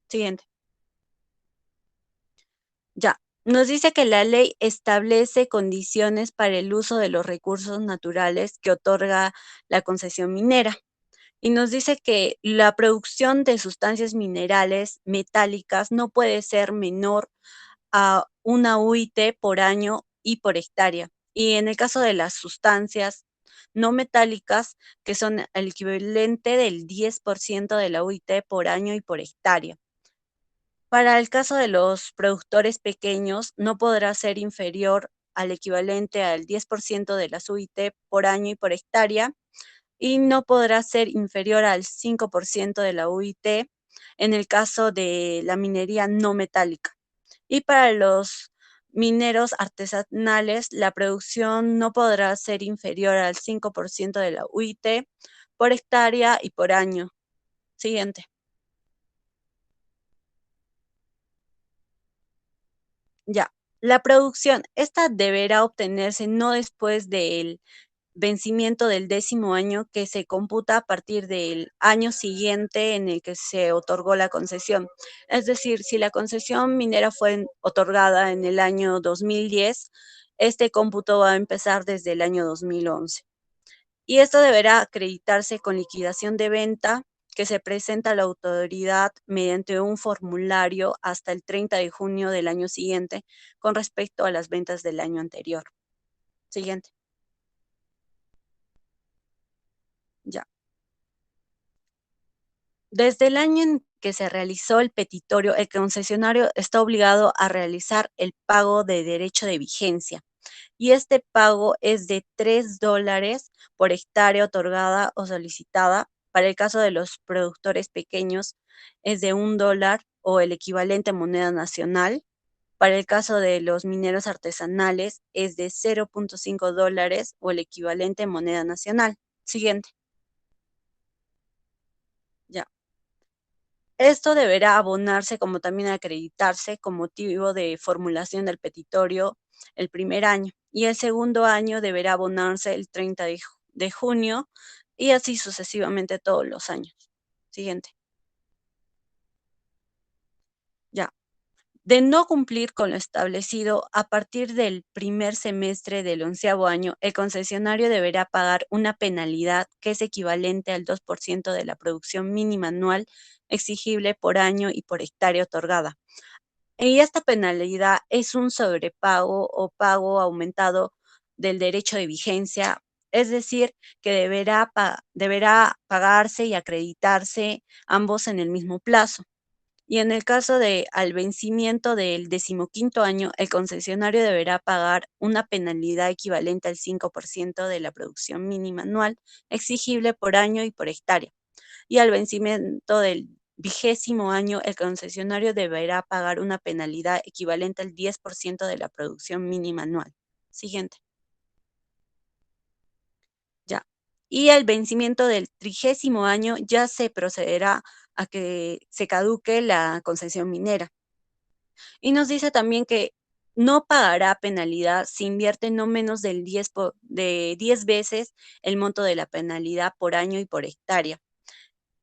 Siguiente. Ya. Nos dice que la ley establece condiciones para el uso de los recursos naturales que otorga la concesión minera. Y nos dice que la producción de sustancias minerales metálicas no puede ser menor a una UIT por año y por hectárea. Y en el caso de las sustancias no metálicas, que son el equivalente del 10% de la UIT por año y por hectárea. Para el caso de los productores pequeños, no podrá ser inferior al equivalente al 10% de las UIT por año y por hectárea, y no podrá ser inferior al 5% de la UIT en el caso de la minería no metálica. Y para los mineros artesanales, la producción no podrá ser inferior al 5% de la UIT por hectárea y por año. Siguiente. Ya. La producción, esta deberá obtenerse no después del vencimiento del 10º año, que se computa a partir del año siguiente en el que se otorgó la concesión. Es decir, si la concesión minera fue otorgada en el año 2010, este cómputo va a empezar desde el año 2011. Y esto deberá acreditarse con liquidación de venta que se presenta a la autoridad mediante un formulario hasta el 30 de junio del año siguiente con respecto a las ventas del año anterior. Siguiente. Ya. Desde el año en que se realizó el petitorio, el concesionario está obligado a realizar el pago de derecho de vigencia. Y este pago es de $3 por hectárea otorgada o solicitada. Para el caso de los productores pequeños es de $1 o el equivalente en moneda nacional. Para el caso de los mineros artesanales es de $0.5 o el equivalente en moneda nacional. Siguiente. Ya. Esto deberá abonarse como también acreditarse con motivo de formulación del petitorio el primer año, y el segundo año deberá abonarse el 30 de junio y así sucesivamente todos los años. Siguiente. Ya. De no cumplir con lo establecido, a partir del primer semestre del 11º año, el concesionario deberá pagar una penalidad que es equivalente al 2% de la producción mínima anual exigible por año y por hectárea otorgada. Y esta penalidad es un sobrepago o pago aumentado del derecho de vigencia, es decir, que deberá pagarse y acreditarse ambos en el mismo plazo. Y en el caso de al vencimiento del 15º año, el concesionario deberá pagar una penalidad equivalente al 5% de la producción mínima anual exigible por año y por hectárea. Y al vencimiento del 20º año, el concesionario deberá pagar una penalidad equivalente al 10% de la producción mínima anual. Siguiente. Ya. Y al vencimiento del 30º año ya se procederá a que se caduque la concesión minera. Y nos dice también que no pagará penalidad si invierte no menos de 10 veces el monto de la penalidad por año y por hectárea.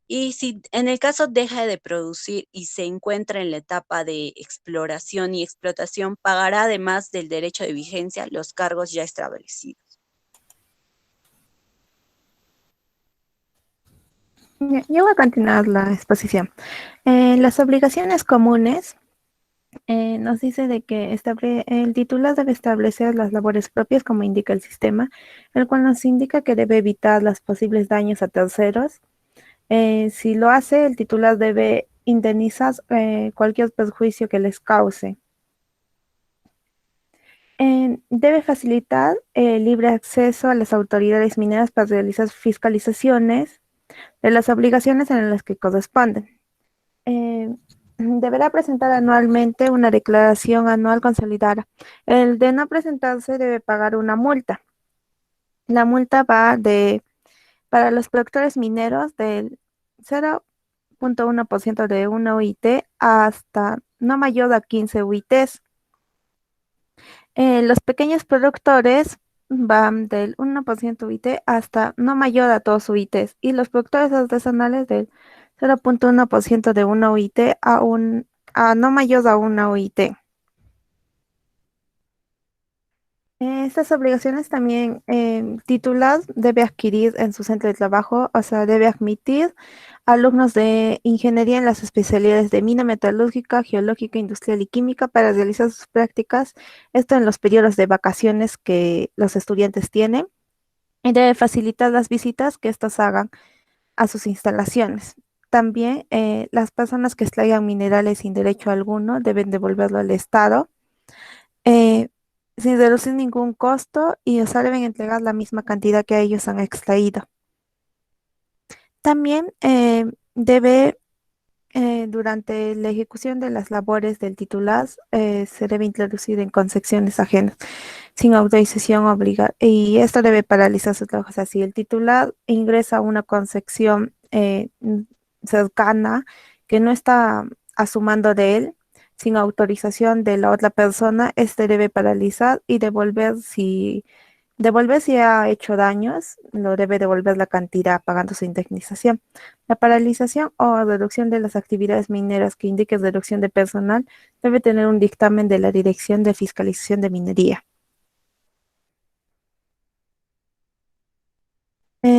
Y si en el caso deja de producir y se encuentra en la etapa de exploración y explotación, pagará además del derecho de vigencia los cargos ya establecidos. Yo voy a continuar la exposición. Las obligaciones comunes nos dice de que el titular debe establecer las labores propias como indica el sistema, el cual nos indica que debe evitar los posibles daños a terceros. Si lo hace, el titular debe indemnizar cualquier perjuicio que les cause. Debe facilitar el libre acceso a las autoridades mineras para realizar fiscalizaciones de las obligaciones en las que corresponden. Deberá presentar anualmente una declaración anual consolidada. El de no presentarse debe pagar una multa. La multa va para los productores mineros del 0.000 0.1% de una UIT hasta no mayor a 15 UITs. Los pequeños productores van del 1% UIT hasta no mayor a 2 UITs y los productores artesanales del 0.1% de una UIT a no mayor a una UIT. Estas obligaciones también titular debe adquirir en su centro de trabajo, o sea, debe admitir alumnos de ingeniería en las especialidades de mina metalúrgica, geológica, industrial y química para realizar sus prácticas, esto en los periodos de vacaciones que los estudiantes tienen, y debe facilitar las visitas que estos hagan a sus instalaciones. También las personas que extraigan minerales sin derecho alguno deben devolverlo al Estado. eh, Sin deducir ningún costo y o sea, deben entregar la misma cantidad que ellos han extraído. También debe, durante la ejecución de las labores del titular, se debe introducir en concesiones ajenas, sin autorización obligada, y esto debe paralizar su trabajo. O sea, si el titular ingresa a una concesión cercana que no está a su mando de él, sin autorización de la otra persona, este debe paralizar y devolver si ha hecho daños, lo debe devolver la cantidad pagando su indemnización. La paralización o reducción de las actividades mineras que indique reducción de personal debe tener un dictamen de la Dirección de Fiscalización de Minería.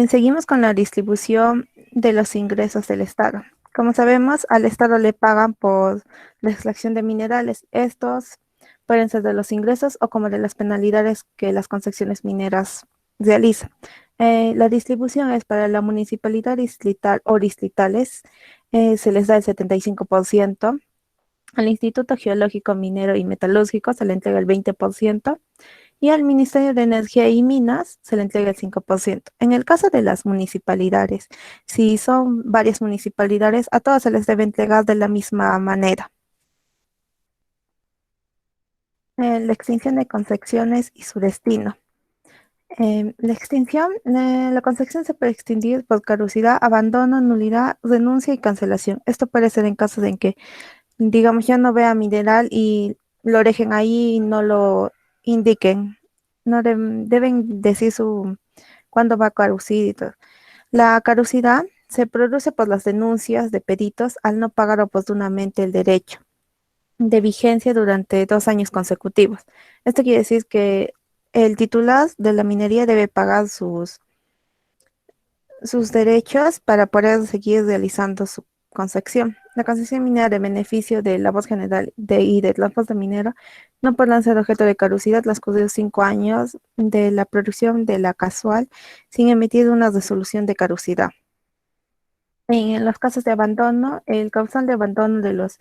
Seguimos con la distribución de los ingresos del Estado. Como sabemos, al Estado le pagan por la extracción de minerales. Estos pueden ser de los ingresos o como de las penalidades que las concesiones mineras realizan. La distribución es para la municipalidad distrital o distritales, se les da el 75%. Al Instituto Geológico, Minero y Metalúrgico se le entrega el 20%. Y al Ministerio de Energía y Minas se le entrega el 5%. En el caso de las municipalidades, si son varias municipalidades, a todas se les debe entregar de la misma manera. La extinción de concesiones y su destino. La concesión se puede extinguir por caducidad, abandono, nulidad, renuncia y cancelación. Esto puede ser en casos en que, digamos, ya no vea mineral y lo dejen ahí y no lo indiquen. No deben decir cuándo va a caducir y todo. La caducidad se produce por las denuncias de peritos al no pagar oportunamente el derecho de vigencia durante 2 años consecutivos. Esto quiere decir que el titular de la minería debe pagar sus derechos para poder seguir realizando su concesión. La concesión minera de beneficio de la voz general y de transporte minero no podrán ser objeto de caducidad transcurridos 5 años de la producción de la casual sin emitir una resolución de caducidad. En los casos de abandono, el causal de abandono de los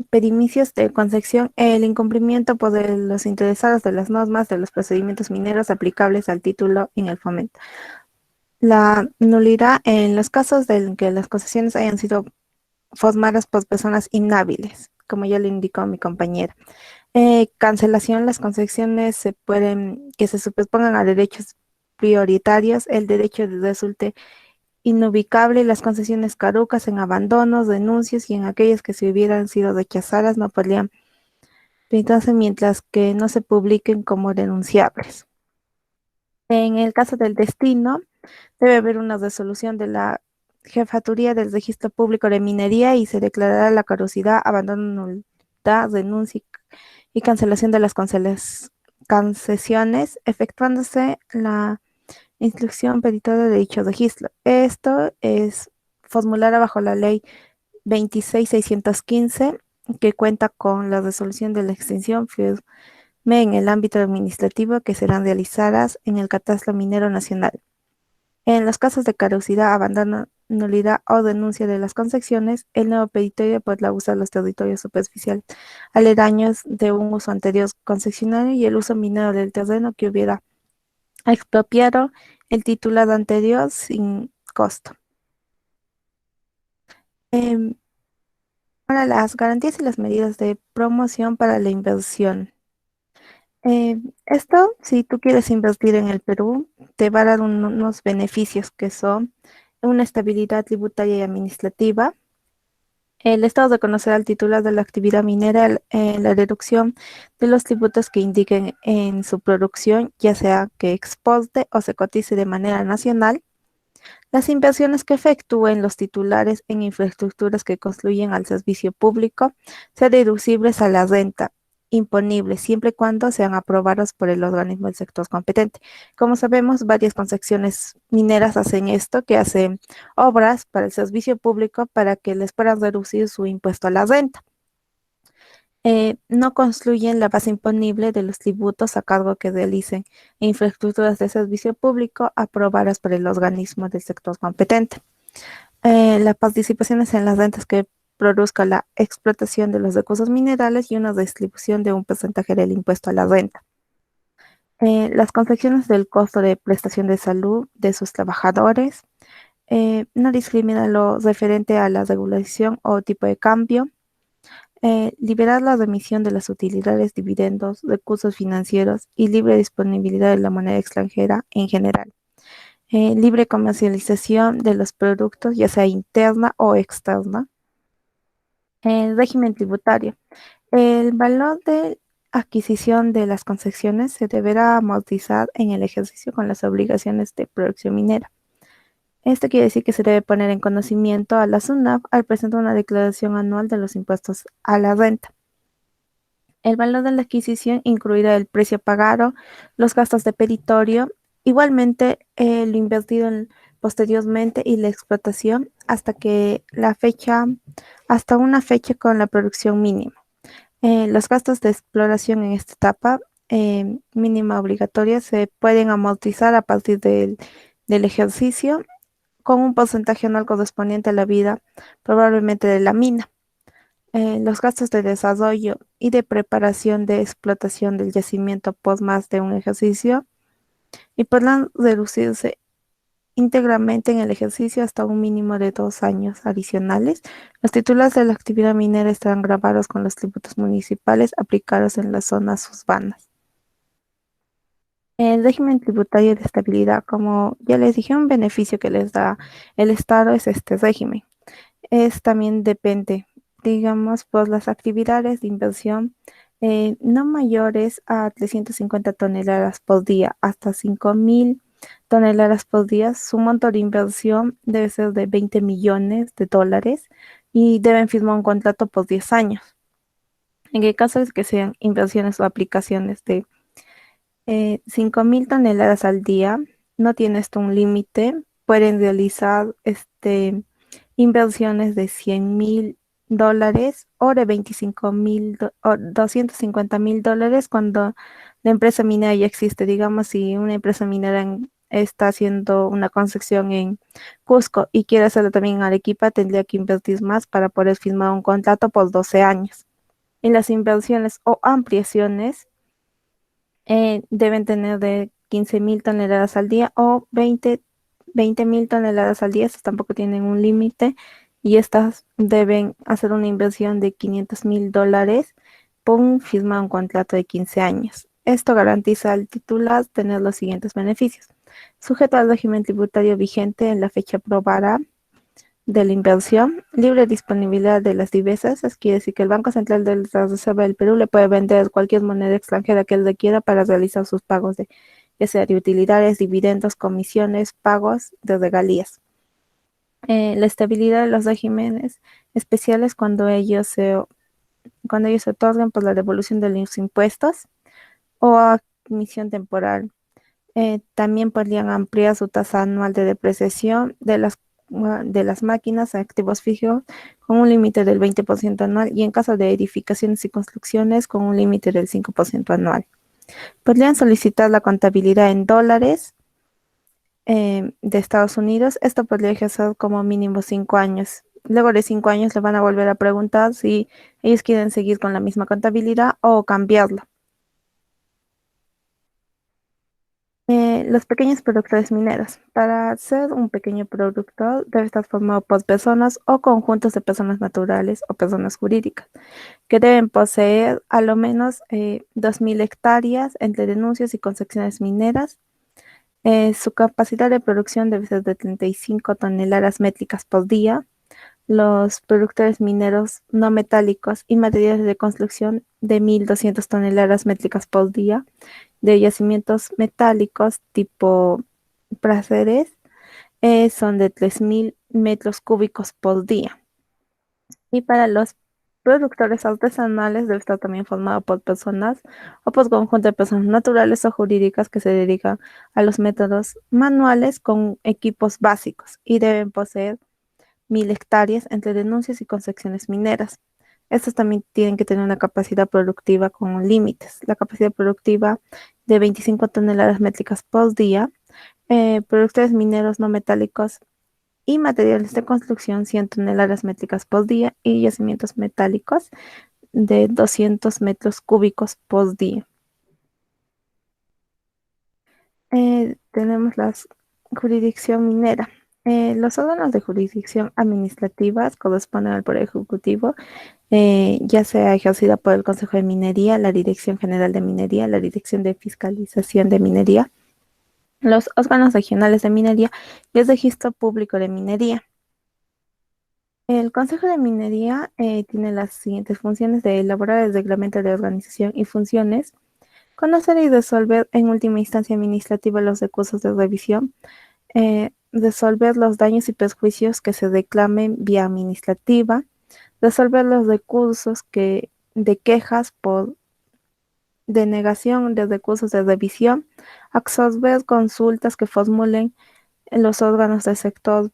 perimisos de concesión, el incumplimiento por los interesados de las normas de los procedimientos mineros aplicables al título en el fomento. La nulidad en los casos en que las concesiones hayan sido formadas por personas inhábiles, como ya le indicó mi compañera. Cancelación, las concesiones que se superpongan a derechos prioritarios, el derecho de resulte inubicable, las concesiones caducas en abandonos, denuncias y en aquellas que si hubieran sido rechazadas no podrían pintarse mientras que no se publiquen como denunciables. En el caso del destino, debe haber una resolución de la Jefatura del Registro Público de Minería y se declarará la caducidad, abandono, nulidad, renuncia y cancelación de las concesiones, efectuándose la instrucción petitoria de dicho registro. Esto es formulada bajo la ley 26.615, que cuenta con la resolución de la extinción firme en el ámbito administrativo que serán realizadas en el Catastro Minero Nacional. En los casos de caducidad, abandono, nulidad o denuncia de las concesiones, el nuevo petitorio podrá usar los territorios superficiales aledaños de un uso anterior concesionario y el uso minero del terreno que hubiera expropiado el titular anterior sin costo. Ahora, las garantías y las medidas de promoción para la inversión. Esto, si tú quieres invertir en el Perú, te va a dar unos beneficios que son una estabilidad tributaria y administrativa. El Estado reconocerá al titular de la actividad minera la deducción de los tributos que indiquen en su producción, ya sea que exporte o se cotice de manera nacional. Las inversiones que efectúen los titulares en infraestructuras que construyen al servicio público sean deducibles a la renta imponible, siempre y cuando sean aprobados por el organismo del sector competente. Como sabemos, varias concesiones mineras hacen esto, que hacen obras para el servicio público para que les puedan reducir su impuesto a la renta. No construyen la base imponible de los tributos a cargo que realicen infraestructuras de servicio público aprobadas por el organismo del sector competente. Las participaciones en las rentas que produzca la explotación de los recursos minerales y una distribución de un porcentaje del impuesto a la renta. Las concepciones del costo de prestación de salud de sus trabajadores. No discrimina lo referente a la regulación o tipo de cambio. Liberar la remisión de las utilidades, dividendos, recursos financieros y libre disponibilidad de la moneda extranjera en general. Libre comercialización de los productos, ya sea interna o externa. El régimen tributario. El valor de adquisición de las concesiones se deberá amortizar en el ejercicio con las obligaciones de producción minera. Esto quiere decir que se debe poner en conocimiento a la SUNAF al presentar una declaración anual de los impuestos a la renta. El valor de la adquisición incluirá el precio pagado, los gastos de peritorio, igualmente lo invertido posteriormente y la explotación hasta una fecha con la producción mínima. Los gastos de exploración en esta etapa mínima obligatoria se pueden amortizar a partir del ejercicio con un porcentaje anual correspondiente a la vida probablemente de la mina. Los gastos de desarrollo y de preparación de explotación del yacimiento por más de un ejercicio y podrán reducirse íntegramente en el ejercicio hasta un mínimo de 2 años adicionales. Los titulares de la actividad minera estarán grabados con los tributos municipales aplicados en las zonas urbanas. El régimen tributario de estabilidad, como ya les dije, un beneficio que les da el Estado es este régimen. También depende, digamos, por las actividades de inversión no mayores a 350 toneladas por día hasta 5.000 toneladas por día. Su monto de inversión debe ser de 20 millones de dólares y deben firmar un contrato por 10 años. En el caso de que sean inversiones o aplicaciones de 5.000 toneladas al día, no tiene esto un límite, pueden realizar inversiones de 100.000 dólares o de 25.000 o 250.000 dólares cuando la empresa minera ya existe. Digamos, si una empresa minera está haciendo una concesión en Cusco y quiere hacerlo también en Arequipa, tendría que invertir más para poder firmar un contrato por 12 años. Y las inversiones o ampliaciones deben tener de 15.000 toneladas al día o 20.000 toneladas al día. Estas tampoco tienen un límite y estas deben hacer una inversión de 500.000 dólares por firmar un contrato de 15 años. Esto garantiza al titular tener los siguientes beneficios. Sujeto al régimen tributario vigente en la fecha aprobada de la inversión, libre disponibilidad de las divisas, es quiere decir que el Banco Central de la Reserva del Perú le puede vender cualquier moneda extranjera que él requiera para realizar sus pagos ya sea de utilidades, dividendos, comisiones, pagos de regalías. La estabilidad de los regímenes especiales cuando ellos se otorgan por la devolución de los impuestos o admisión temporal. También podrían ampliar su tasa anual de depreciación de las máquinas a activos fijos con un límite del 20% anual y en caso de edificaciones y construcciones con un límite del 5% anual. Podrían solicitar la contabilidad en dólares de Estados Unidos. Esto podría ejercer como mínimo 5 años. Luego de 5 años le van a volver a preguntar si ellos quieren seguir con la misma contabilidad o cambiarla. Los pequeños productores mineros. Para ser un pequeño productor debe estar formado por personas o conjuntos de personas naturales o personas jurídicas que deben poseer a lo menos 2.000 hectáreas entre denuncias y concesiones mineras. Su capacidad de producción debe ser de 35 toneladas métricas por día. Los productores mineros no metálicos y materiales de construcción de 1.200 toneladas métricas por día. De yacimientos metálicos tipo prazeres son de 3.000 metros cúbicos por día. Y para los productores artesanales debe estar también formado por personas o por conjunto de personas naturales o jurídicas que se dedican a los métodos manuales con equipos básicos y deben poseer 1.000 hectáreas entre denuncias y concesiones mineras. Estos también tienen que tener una capacidad productiva con límites. La capacidad productiva de 25 toneladas métricas por día. Productores mineros no metálicos y materiales de construcción 100 toneladas métricas por día y yacimientos metálicos de 200 metros cúbicos por día. Tenemos la jurisdicción minera. Los órganos de jurisdicción administrativas corresponden al Poder Ejecutivo, ya sea ejercida por el Consejo de Minería, la Dirección General de Minería, la Dirección de Fiscalización de Minería, los órganos regionales de minería y el Registro Público de Minería. El Consejo de Minería tiene las siguientes funciones: de elaborar el reglamento de organización y funciones, conocer y resolver en última instancia administrativa los recursos de revisión, resolver los daños y perjuicios que se reclamen vía administrativa, resolver los recursos de quejas por denegación de recursos de revisión, absorber consultas que formulen los órganos del sector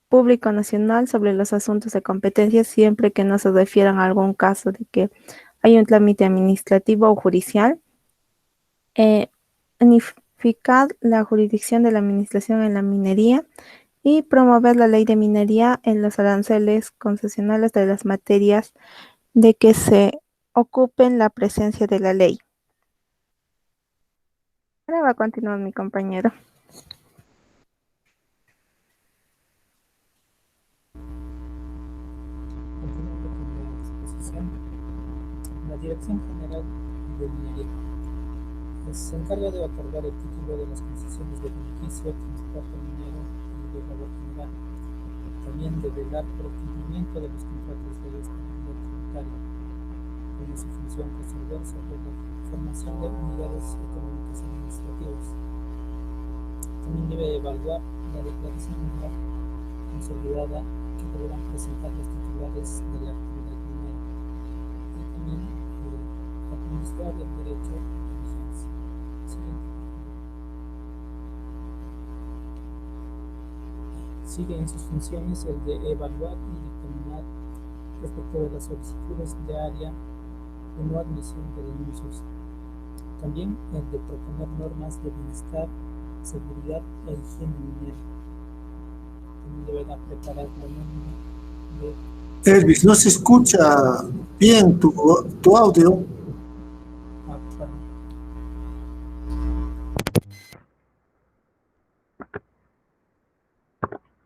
público nacional sobre los asuntos de competencia siempre que no se refieran a algún caso de que hay un trámite administrativo o judicial, unificar la jurisdicción de la administración en la minería y promover la ley de minería en los aranceles concesionales de las materias de que se ocupen la presencia de la ley. Ahora va a continuar mi compañero. La Dirección General de Minería se encarga de otorgar el título de las concesiones de beneficio, transporte minero y de labor general. También de velar por el cumplimiento de los contratos de disponibilidad tributaria. Tiene su función resolver sobre la formación de unidades económicas administrativas. También debe evaluar la declaración anual consolidada que deberán presentar los titulares de la actividad minera. Y también administrar el derecho de vigencia. Sigue en sus funciones el de evaluar y dictaminar respecto de las solicitudes de área de no admisión de denuncias. También el de proponer normas de bienestar, seguridad e higiene minera. También deberá preparar la nómina de... Elvis, no se escucha bien tu audio.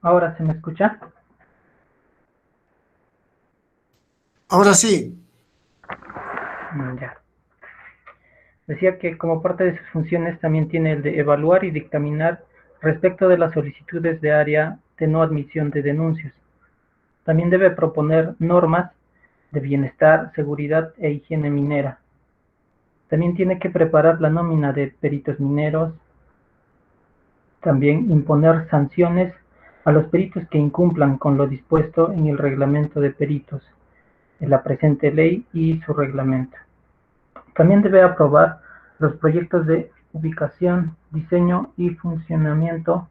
¿Ahora se me escucha? Ahora sí. Ya. Decía que como parte de sus funciones también tiene el de evaluar y dictaminar respecto de las solicitudes de área de no admisión de denuncias. También debe proponer normas de bienestar, seguridad e higiene minera. También tiene que preparar la nómina de peritos mineros. También imponer sanciones a los peritos que incumplan con lo dispuesto en el reglamento de peritos, en la presente ley y su reglamento. También debe aprobar los proyectos de ubicación, diseño y funcionamiento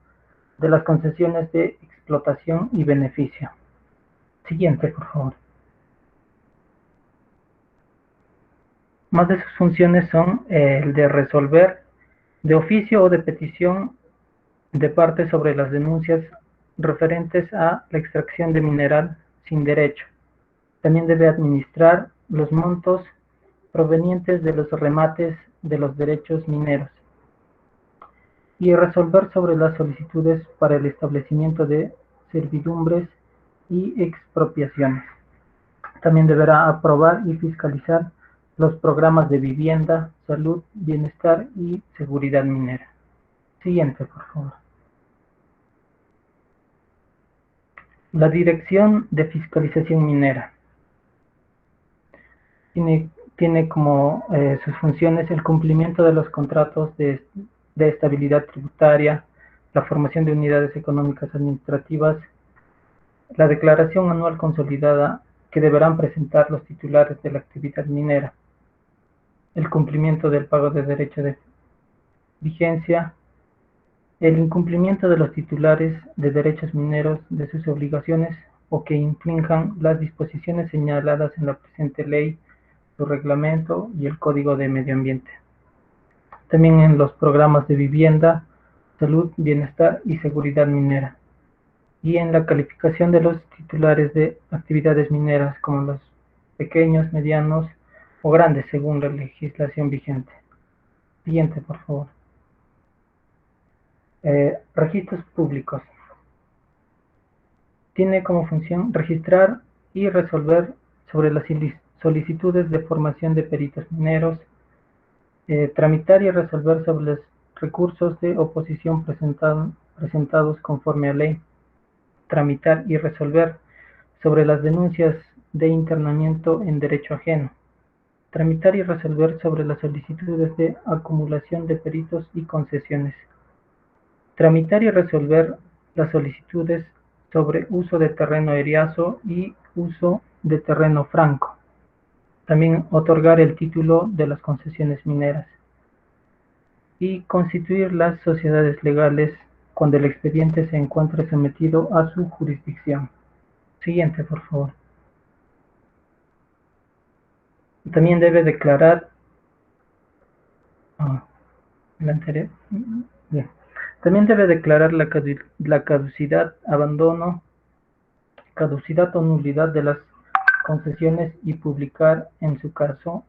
de las concesiones de explotación y beneficio. Siguiente, por favor. Más de sus funciones son el de resolver de oficio o de petición de parte sobre las denuncias referentes a la extracción de mineral sin derecho. También debe administrar los montos provenientes de los remates de los derechos mineros y resolver sobre las solicitudes para el establecimiento de servidumbres y expropiaciones. También deberá aprobar y fiscalizar los programas de vivienda, salud, bienestar y seguridad minera. Siguiente, por favor. La Dirección de Fiscalización Minera tiene como sus funciones el cumplimiento de los contratos de estabilidad tributaria, la formación de unidades económicas administrativas, la declaración anual consolidada que deberán presentar los titulares de la actividad minera, el cumplimiento del pago de derecho de vigencia, el incumplimiento de los titulares de derechos mineros de sus obligaciones o que infrinjan las disposiciones señaladas en la presente ley, su reglamento y el Código de Medio Ambiente. También en los programas de vivienda, salud, bienestar y seguridad minera. Y en la calificación de los titulares de actividades mineras como los pequeños, medianos o grandes según la legislación vigente. Siguiente, por favor. Registros públicos. Tiene como función registrar y resolver sobre las solicitudes de formación de peritos mineros, tramitar y resolver sobre los recursos de oposición presentados conforme a ley, tramitar y resolver sobre las denuncias de internamiento en derecho ajeno, tramitar y resolver sobre las solicitudes de acumulación de peritos y concesiones, tramitar y resolver las solicitudes sobre uso de terreno eriazo y uso de terreno franco. También otorgar el título de las concesiones mineras y constituir las sociedades legales cuando el expediente se encuentre sometido a su jurisdicción. Siguiente, por favor. También debe declarar bien. También debe declarar la caducidad, abandono, caducidad o nulidad de las concesiones y publicar, en su caso,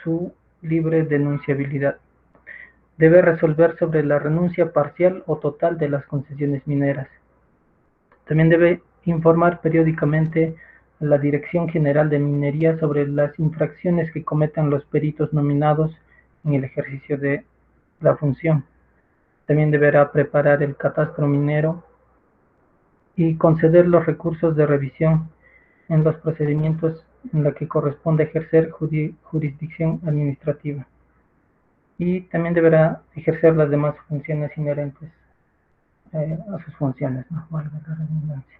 su libre denunciabilidad. Debe resolver sobre la renuncia parcial o total de las concesiones mineras. También debe informar periódicamente a la Dirección General de Minería sobre las infracciones que cometan los peritos nominados en el ejercicio de la función. También deberá preparar el catastro minero y conceder los recursos de revisión en los procedimientos en los que corresponde ejercer jurisdicción administrativa. Y también deberá ejercer las demás funciones inherentes a sus funciones, ¿no? Valga la redundancia.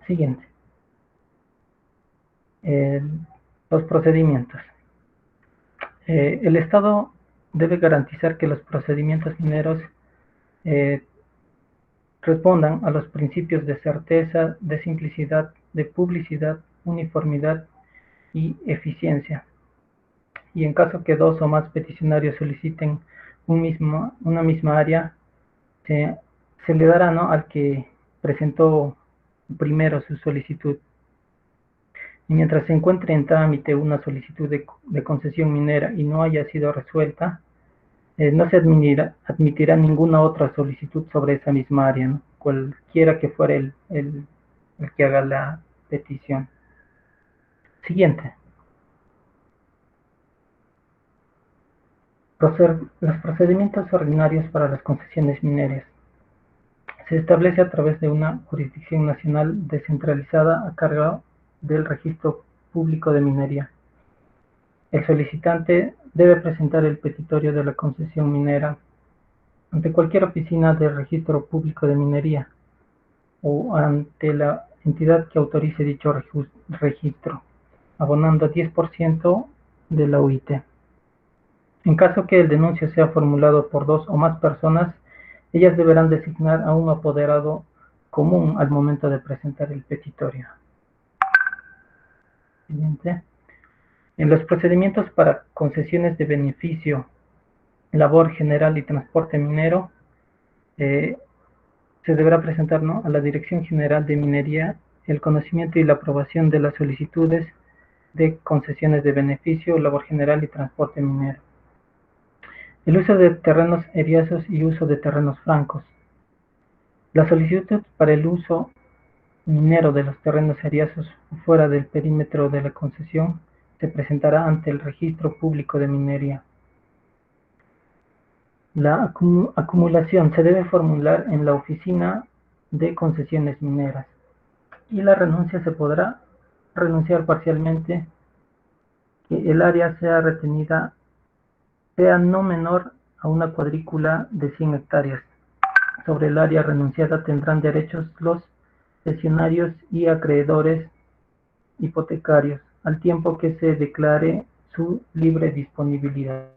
Siguiente. Los procedimientos. El Estado debe garantizar que los procedimientos mineros respondan a los principios de certeza, de simplicidad, de publicidad, uniformidad y eficiencia. Y en caso que dos o más peticionarios soliciten una misma área, se le dará, ¿no?, al que presentó primero su solicitud. Y mientras se encuentre en trámite una solicitud de concesión minera y no haya sido resuelta, no se admitirá ninguna otra solicitud sobre esa misma área, ¿no?, cualquiera que fuera el que haga la petición. Siguiente. Los procedimientos ordinarios para las concesiones mineras. Se establece a través de una jurisdicción nacional descentralizada a cargo del Registro Público de Minería. El solicitante debe presentar el petitorio de la concesión minera ante cualquier oficina del Registro Público de Minería o ante la entidad que autorice dicho registro, abonando 10% de la UIT. En caso que el denuncio sea formulado por dos o más personas, ellas deberán designar a un apoderado común al momento de presentar el petitorio. Siguiente. En los procedimientos para concesiones de beneficio, labor general y transporte minero, se deberá presentar, ¿no?, a la Dirección General de Minería el conocimiento y la aprobación de las solicitudes de concesiones de beneficio, labor general y transporte minero. El uso de terrenos eriazos y uso de terrenos francos. La solicitud para el uso minero de los terrenos eriazos fuera del perímetro de la concesión se presentará ante el Registro Público de Minería. La acumulación se debe formular en la Oficina de Concesiones Mineras y la renuncia se podrá renunciar parcialmente que el área sea retenida sea no menor a una cuadrícula de 100 hectáreas. Sobre el área renunciada tendrán derechos los cesionarios y acreedores hipotecarios, al tiempo que se declare su libre disponibilidad.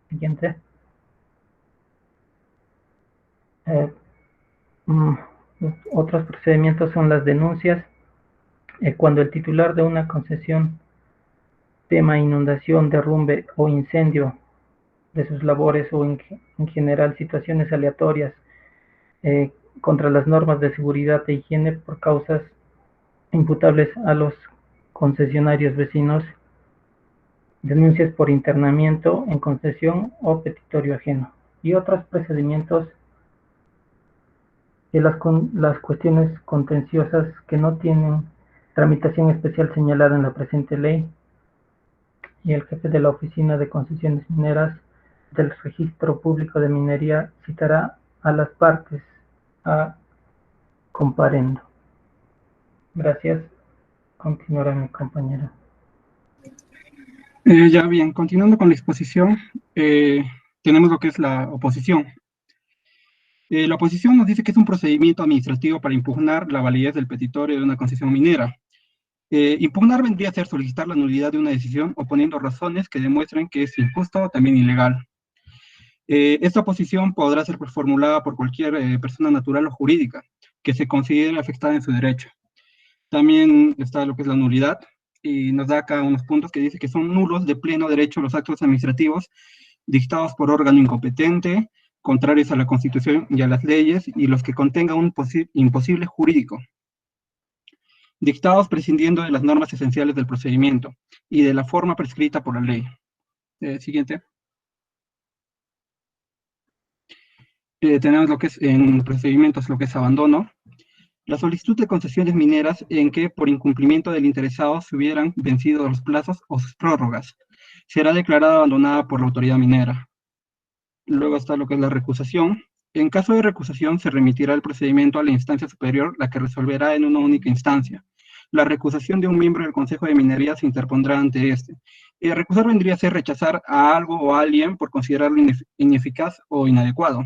Siguiente. Otros procedimientos son las denuncias. Cuando el titular de una concesión tema inundación, derrumbe o incendio de sus labores o en general situaciones aleatorias contra las normas de seguridad e higiene por causas imputables a los concesionarios vecinos, denuncias por internamiento en concesión o petitorio ajeno y otros procedimientos de las cuestiones contenciosas que no tienen tramitación especial señalada en la presente ley, y el jefe de la Oficina de Concesiones Mineras del Registro Público de Minería citará a las partes a comparendo. Gracias. Continuará mi compañera. Ya bien, continuando con la exposición, tenemos lo que es la oposición. La oposición nos dice que es un procedimiento administrativo para impugnar la validez del petitorio de una concesión minera. Impugnar vendría a ser solicitar la nulidad de una decisión oponiendo razones que demuestren que es injusta o también ilegal. Esta oposición podrá ser formulada por cualquier persona natural o jurídica que se considere afectada en su derecho. También está lo que es la nulidad, y nos da acá unos puntos que dice que son nulos de pleno derecho los actos administrativos dictados por órgano incompetente, contrarios a la Constitución y a las leyes, y los que contengan un imposible jurídico, dictados prescindiendo de las normas esenciales del procedimiento y de la forma prescrita por la ley. Siguiente. Tenemos lo que es en procedimientos, lo que es abandono. La solicitud de concesiones mineras en que por incumplimiento del interesado se hubieran vencido los plazos o sus prórrogas será declarada abandonada por la autoridad minera. Luego está lo que es la recusación. En caso de recusación se remitirá el procedimiento a la instancia superior, la que resolverá en una única instancia. La recusación de un miembro del Consejo de Minería se interpondrá ante este. Recusar vendría a ser rechazar a algo o a alguien por considerarlo ineficaz o inadecuado.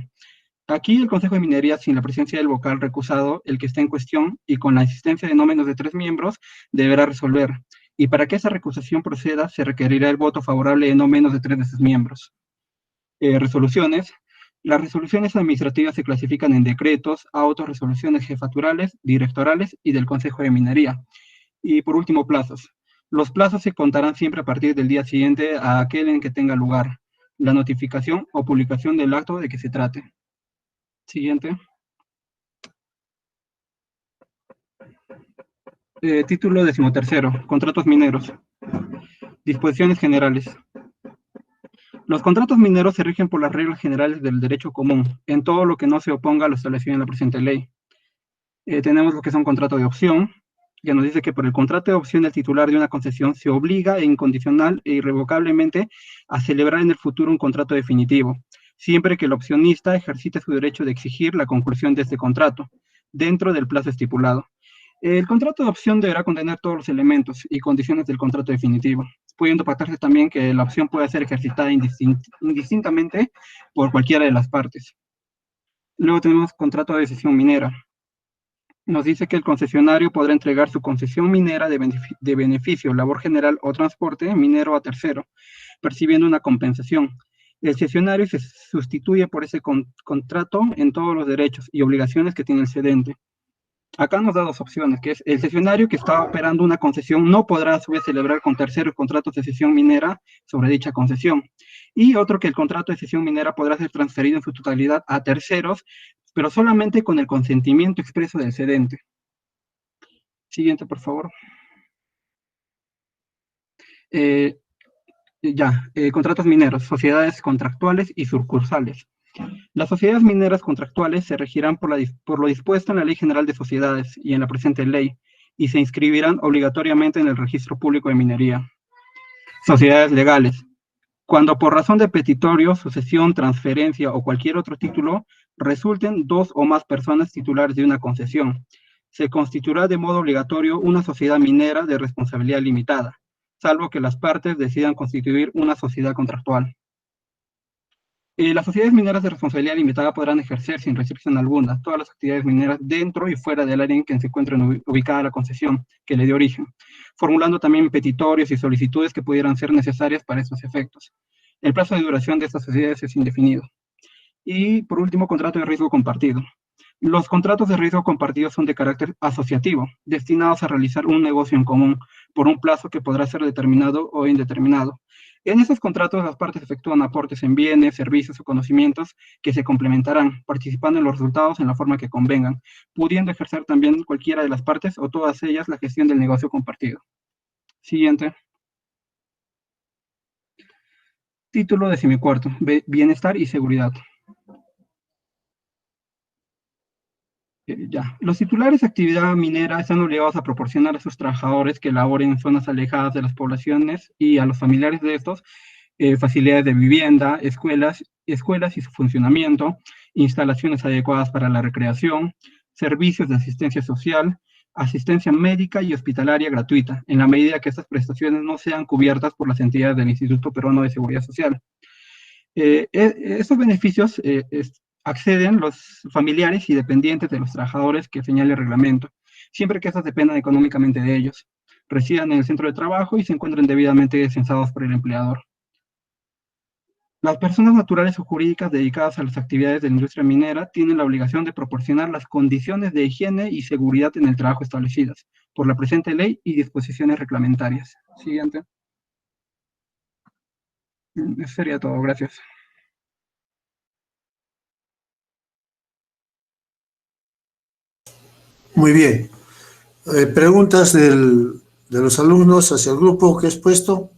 Aquí el Consejo de Minería, sin la presencia del vocal recusado, el que está en cuestión, y con la existencia de no menos de 3 miembros, deberá resolver. Y para que esa recusación proceda, se requerirá el voto favorable de no menos de 3 de sus miembros. Resoluciones. Las resoluciones administrativas se clasifican en decretos, autos, resoluciones jefaturales, directorales y del Consejo de Minería. Y por último, plazos. Los plazos se contarán siempre a partir del día siguiente a aquel en que tenga lugar la notificación o publicación del acto de que se trate. Siguiente. Título 13. Contratos mineros. Disposiciones generales. Los contratos mineros se rigen por las reglas generales del derecho común, en todo lo que no se oponga a lo establecido en la presente ley. Tenemos lo que es un contrato de opción, que nos dice que por el contrato de opción el titular de una concesión se obliga incondicional e irrevocablemente a celebrar en el futuro un contrato definitivo, siempre que el opcionista ejercite su derecho de exigir la conclusión de este contrato, dentro del plazo estipulado. El contrato de opción deberá contener todos los elementos y condiciones del contrato definitivo, pudiendo pactarse también que la opción pueda ser ejercitada indistintamente por cualquiera de las partes. Luego tenemos contrato de cesión minera. Nos dice que el concesionario podrá entregar su concesión minera de beneficio, labor general o transporte minero a tercero, percibiendo una compensación. El cesionario se sustituye por ese contrato en todos los derechos y obligaciones que tiene el cedente. Acá nos da 2 opciones, que es el cesionario que está operando una concesión no podrá a su vez celebrar con terceros contratos de cesión minera sobre dicha concesión. Y otro, que el contrato de cesión minera podrá ser transferido en su totalidad a terceros, pero solamente con el consentimiento expreso del cedente. Siguiente, por favor. Contratos mineros, sociedades contractuales y sucursales. Las sociedades mineras contractuales se regirán por lo dispuesto en la Ley General de Sociedades y en la presente ley, y se inscribirán obligatoriamente en el Registro Público de Minería. Sociedades legales. cuando por razón de petitorio, sucesión, transferencia o cualquier otro título, resulten 2 o más personas titulares de una concesión. Se constituirá de modo obligatorio una sociedad minera de responsabilidad limitada, salvo que las partes decidan constituir una sociedad contractual. Las sociedades mineras de responsabilidad limitada podrán ejercer sin restricción alguna todas las actividades mineras dentro y fuera del área en que se encuentre ubicada la concesión que le dio origen, formulando también petitorios y solicitudes que pudieran ser necesarias para esos efectos. El plazo de duración de estas sociedades es indefinido. Y por último, contrato de riesgo compartido. Los contratos de riesgo compartido son de carácter asociativo, destinados a realizar un negocio en común por un plazo que podrá ser determinado o indeterminado. En esos contratos, las partes efectúan aportes en bienes, servicios o conocimientos que se complementarán, participando en los resultados en la forma que convengan, pudiendo ejercer también cualquiera de las partes o todas ellas la gestión del negocio compartido. Siguiente. Título 14. Bienestar y seguridad. Ya. Los titulares de actividad minera están obligados a proporcionar a sus trabajadores que laboren en zonas alejadas de las poblaciones y a los familiares de estos facilidades de vivienda, escuelas y su funcionamiento, instalaciones adecuadas para la recreación, servicios de asistencia social, asistencia médica y hospitalaria gratuita, en la medida que estas prestaciones no sean cubiertas por las entidades del Instituto Peruano de Seguridad Social. Estos beneficios acceden los familiares y dependientes de los trabajadores que señale el reglamento, siempre que estos dependan económicamente de ellos, residan en el centro de trabajo y se encuentren debidamente censados por el empleador. Las personas naturales o jurídicas dedicadas a las actividades de la industria minera tienen la obligación de proporcionar las condiciones de higiene y seguridad en el trabajo establecidas por la presente ley y disposiciones reglamentarias. Siguiente. Eso sería todo. Gracias. Muy bien. Preguntas de los alumnos hacia el grupo que he expuesto.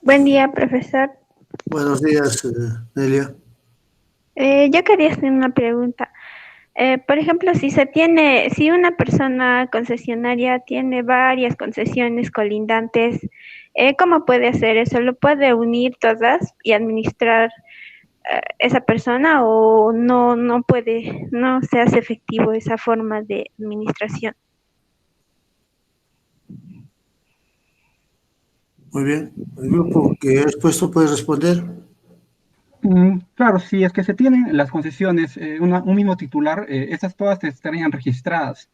Buen día, profesor. Buenos días, Nelia. Yo quería hacer una pregunta. Por ejemplo, si una persona concesionaria tiene varias concesiones colindantes, ¿cómo puede hacer eso? ¿Lo puede unir todas y administrar esa persona o no puede, no se hace efectivo esa forma de administración? Muy bien. El grupo que he expuesto puede responder. Claro, si es que se tienen las concesiones, un mismo titular, estas todas estarían registradas.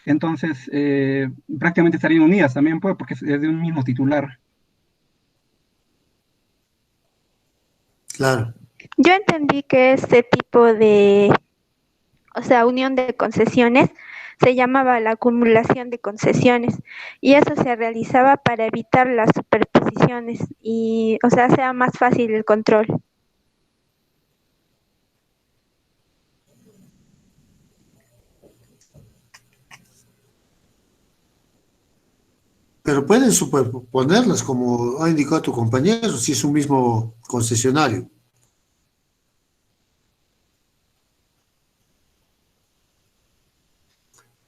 Entonces, prácticamente estarían unidas también, pues, porque es de un mismo titular. Claro. Yo entendí que este tipo de, o sea, unión de concesiones se llamaba la acumulación de concesiones y eso se realizaba para evitar las superposiciones y, o sea, sea más fácil el control. Pero pueden superponerlas, como ha indicado tu compañero, si es un mismo concesionario.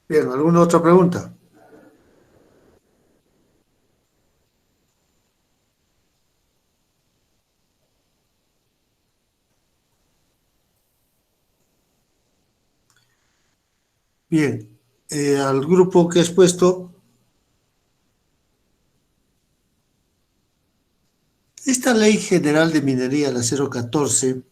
Bien, ¿alguna otra pregunta? Bien, al grupo que he expuesto, esta Ley General de Minería, la 014,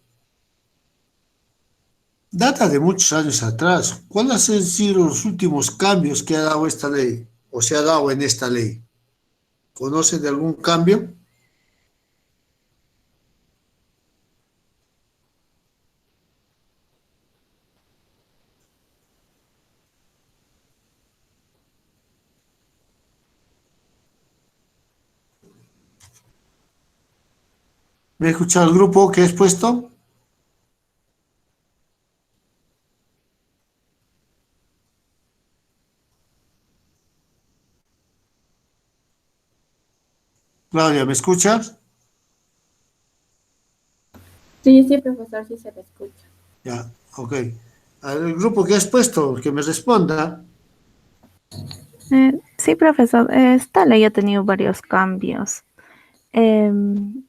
data de muchos años atrás. ¿Cuáles han sido los últimos cambios que ha dado esta ley o se ha dado en esta ley? ¿Conocen de algún cambio? ¿Me he escuchado el grupo que he expuesto? Claudia, ¿me escuchas? Sí, sí, profesor, sí se le escucha. Ya, ok. Al grupo que has puesto, que me responda. Sí, profesor, esta ley ha tenido varios cambios. Em,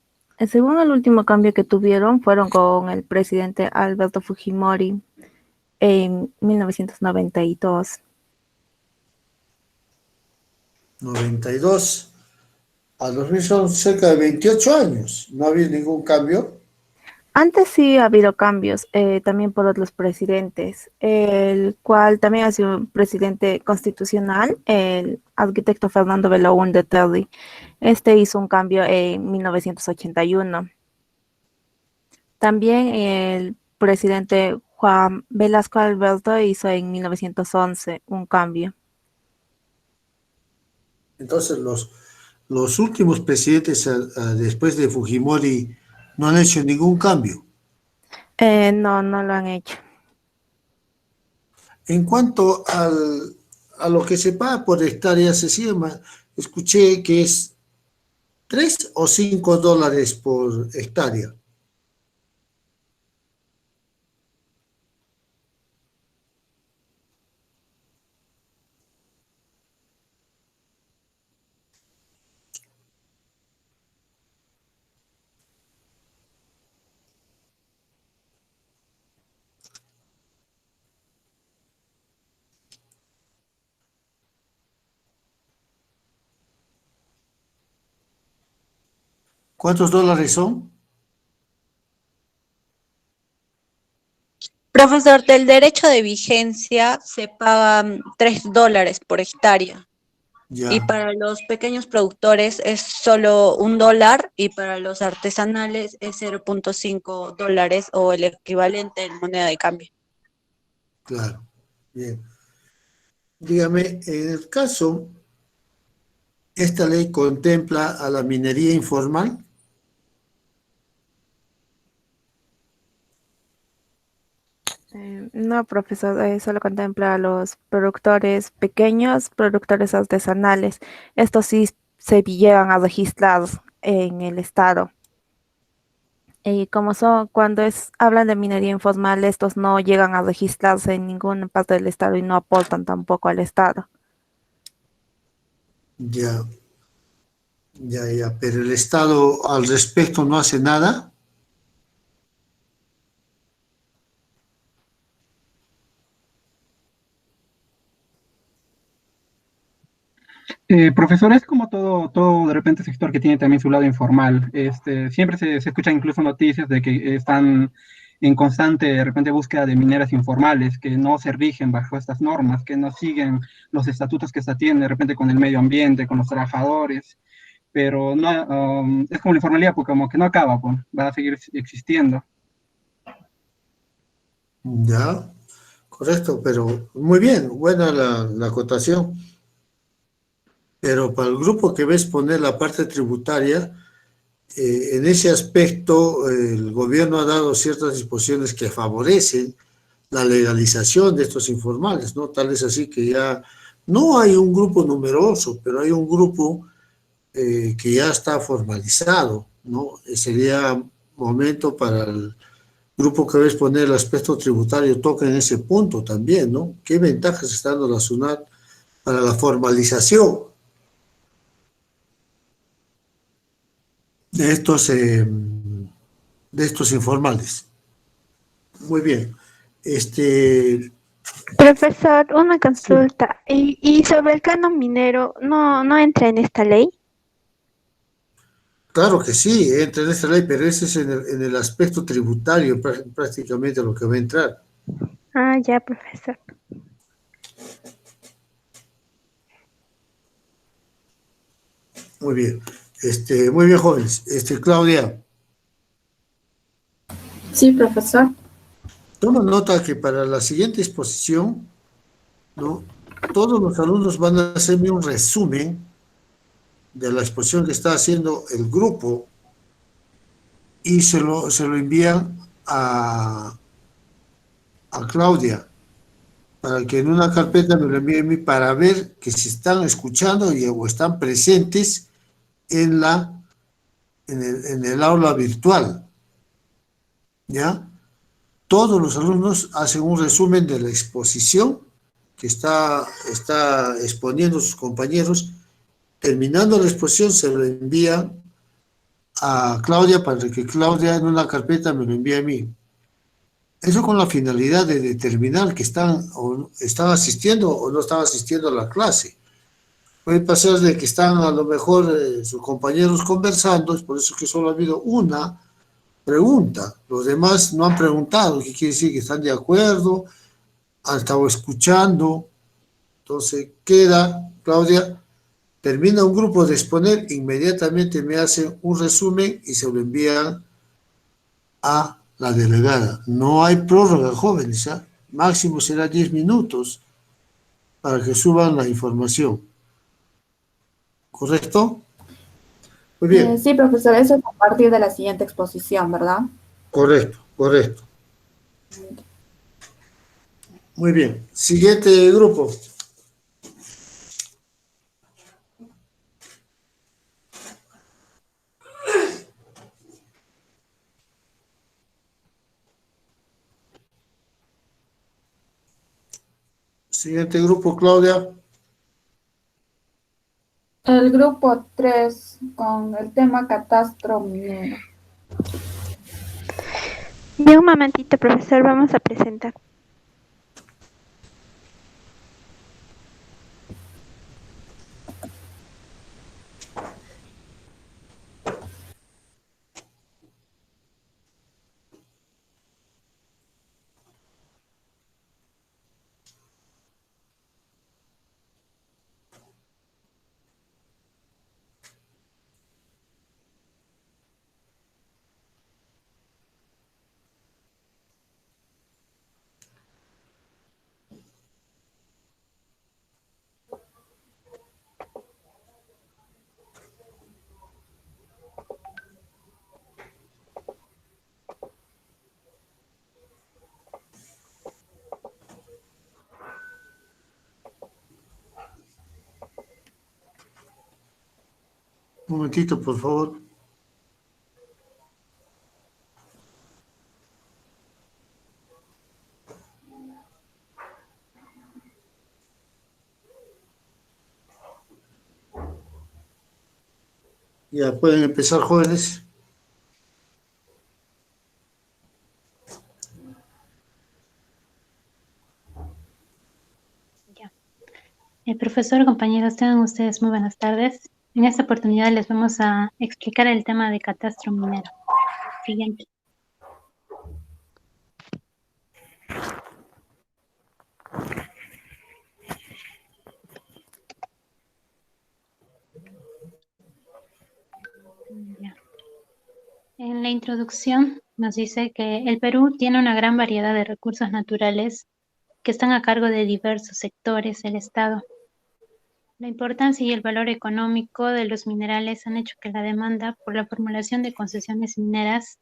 Según el último cambio que tuvieron, fueron con el presidente Alberto Fujimori en 1992. 92 a 2000 son cerca de 28 años. No ha habido ningún cambio. Antes sí ha habido cambios, también por otros presidentes, el cual también ha sido un presidente constitucional, el arquitecto Fernando Belaúnde Terry. Este hizo un cambio en 1981. También el presidente Juan Velasco Alberto hizo en 1911 un cambio. Entonces, los últimos presidentes después de Fujimori no han hecho ningún cambio. No, no lo han hecho. En cuanto a lo que se paga por hectárea, escuché que es 3 o 5 dólares por hectárea. ¿Cuántos dólares son? Profesor, del derecho de vigencia se pagan $3 por hectárea. Ya, Y para los pequeños productores es solo $1 y para los artesanales es $0.5 o el equivalente en moneda de cambio. claro. Bien. Dígame, en el caso, ¿esta ley contempla a la minería informal? No, profesor, solo contempla a los productores pequeños, productores artesanales. Estos sí se llegan a registrar en el estado. Y como son, hablan de minería informal, estos no llegan a registrarse en ninguna parte del estado y no aportan tampoco al estado. Ya, ya, pero el Estado al respecto no hace nada. Profesor, es como todo de repente sector que tiene también su lado informal. Siempre se escuchan incluso noticias de que están en constante de repente búsqueda de mineras informales que no se rigen bajo estas normas, que no siguen los estatutos que se tienen de repente con el medio ambiente, con los trabajadores, pero no, es como la informalidad, porque como que no acaba, pues, va a seguir existiendo. Ya, correcto, pero muy bien, buena la acotación. Pero para el grupo que ves poner la parte tributaria, en ese aspecto el gobierno ha dado ciertas disposiciones que favorecen la legalización de estos informales, ¿no? Tal es así que ya no hay un grupo numeroso, pero hay un grupo que ya está formalizado, ¿no? Sería momento para el grupo que ves poner el aspecto tributario, toca en ese punto también, ¿no? ¿Qué ventajas está dando la SUNAT para la formalización de estos informales? Muy bien. Profesor, una Sí, consulta. ¿Y sobre el canon minero, no entra en esta ley? claro que sí, entra en esta ley, pero ese es en el aspecto tributario prácticamente lo que va a entrar. Ah, ya, profesor. Muy bien. Muy bien, jóvenes. Claudia, Sí, profesor. toma nota que para la siguiente exposición, ¿no? Todos los alumnos van a hacerme un resumen de la exposición que está haciendo el grupo y se lo envían a Claudia para que en una carpeta me lo envíe a mí para ver que si están escuchando o están presentes en el aula virtual. ¿ya? Todos los alumnos hacen un resumen de la exposición que está exponiendo sus compañeros. Terminando la exposición, se lo envía a Claudia para que Claudia en una carpeta me lo envíe a mí. Eso con la finalidad de determinar que están asistiendo o no están asistiendo a la clase. Puede pasar de que están a lo mejor sus compañeros conversando, es por eso que solo ha habido una pregunta. Los demás no han preguntado, ¿qué quiere decir? Que están de acuerdo, han estado escuchando. Entonces queda, Claudia, termina un grupo de exponer, inmediatamente me hacen un resumen y se lo envían a la delegada. No hay prórroga, jóvenes, ¿eh? Máximo será 10 minutos para que suban la información. ¿Correcto? Muy bien. Sí, profesor, eso es a partir de la siguiente exposición, ¿verdad? Correcto, correcto. Muy bien. Siguiente grupo. Siguiente grupo, Claudia. El grupo 3 con el tema catastro minero. Ya un momentito, profesor, vamos a presentar. Un momentito, por favor. Ya pueden empezar, jóvenes. Ya. Profesor, compañeros, tengan ustedes muy buenas tardes. En esta oportunidad les vamos a explicar el tema de catastro minero. Siguiente. Ya. En la introducción nos dice que el Perú tiene una gran variedad de recursos naturales que están a cargo de diversos sectores del Estado. La importancia y el valor económico de los minerales han hecho que la demanda por la formulación de concesiones mineras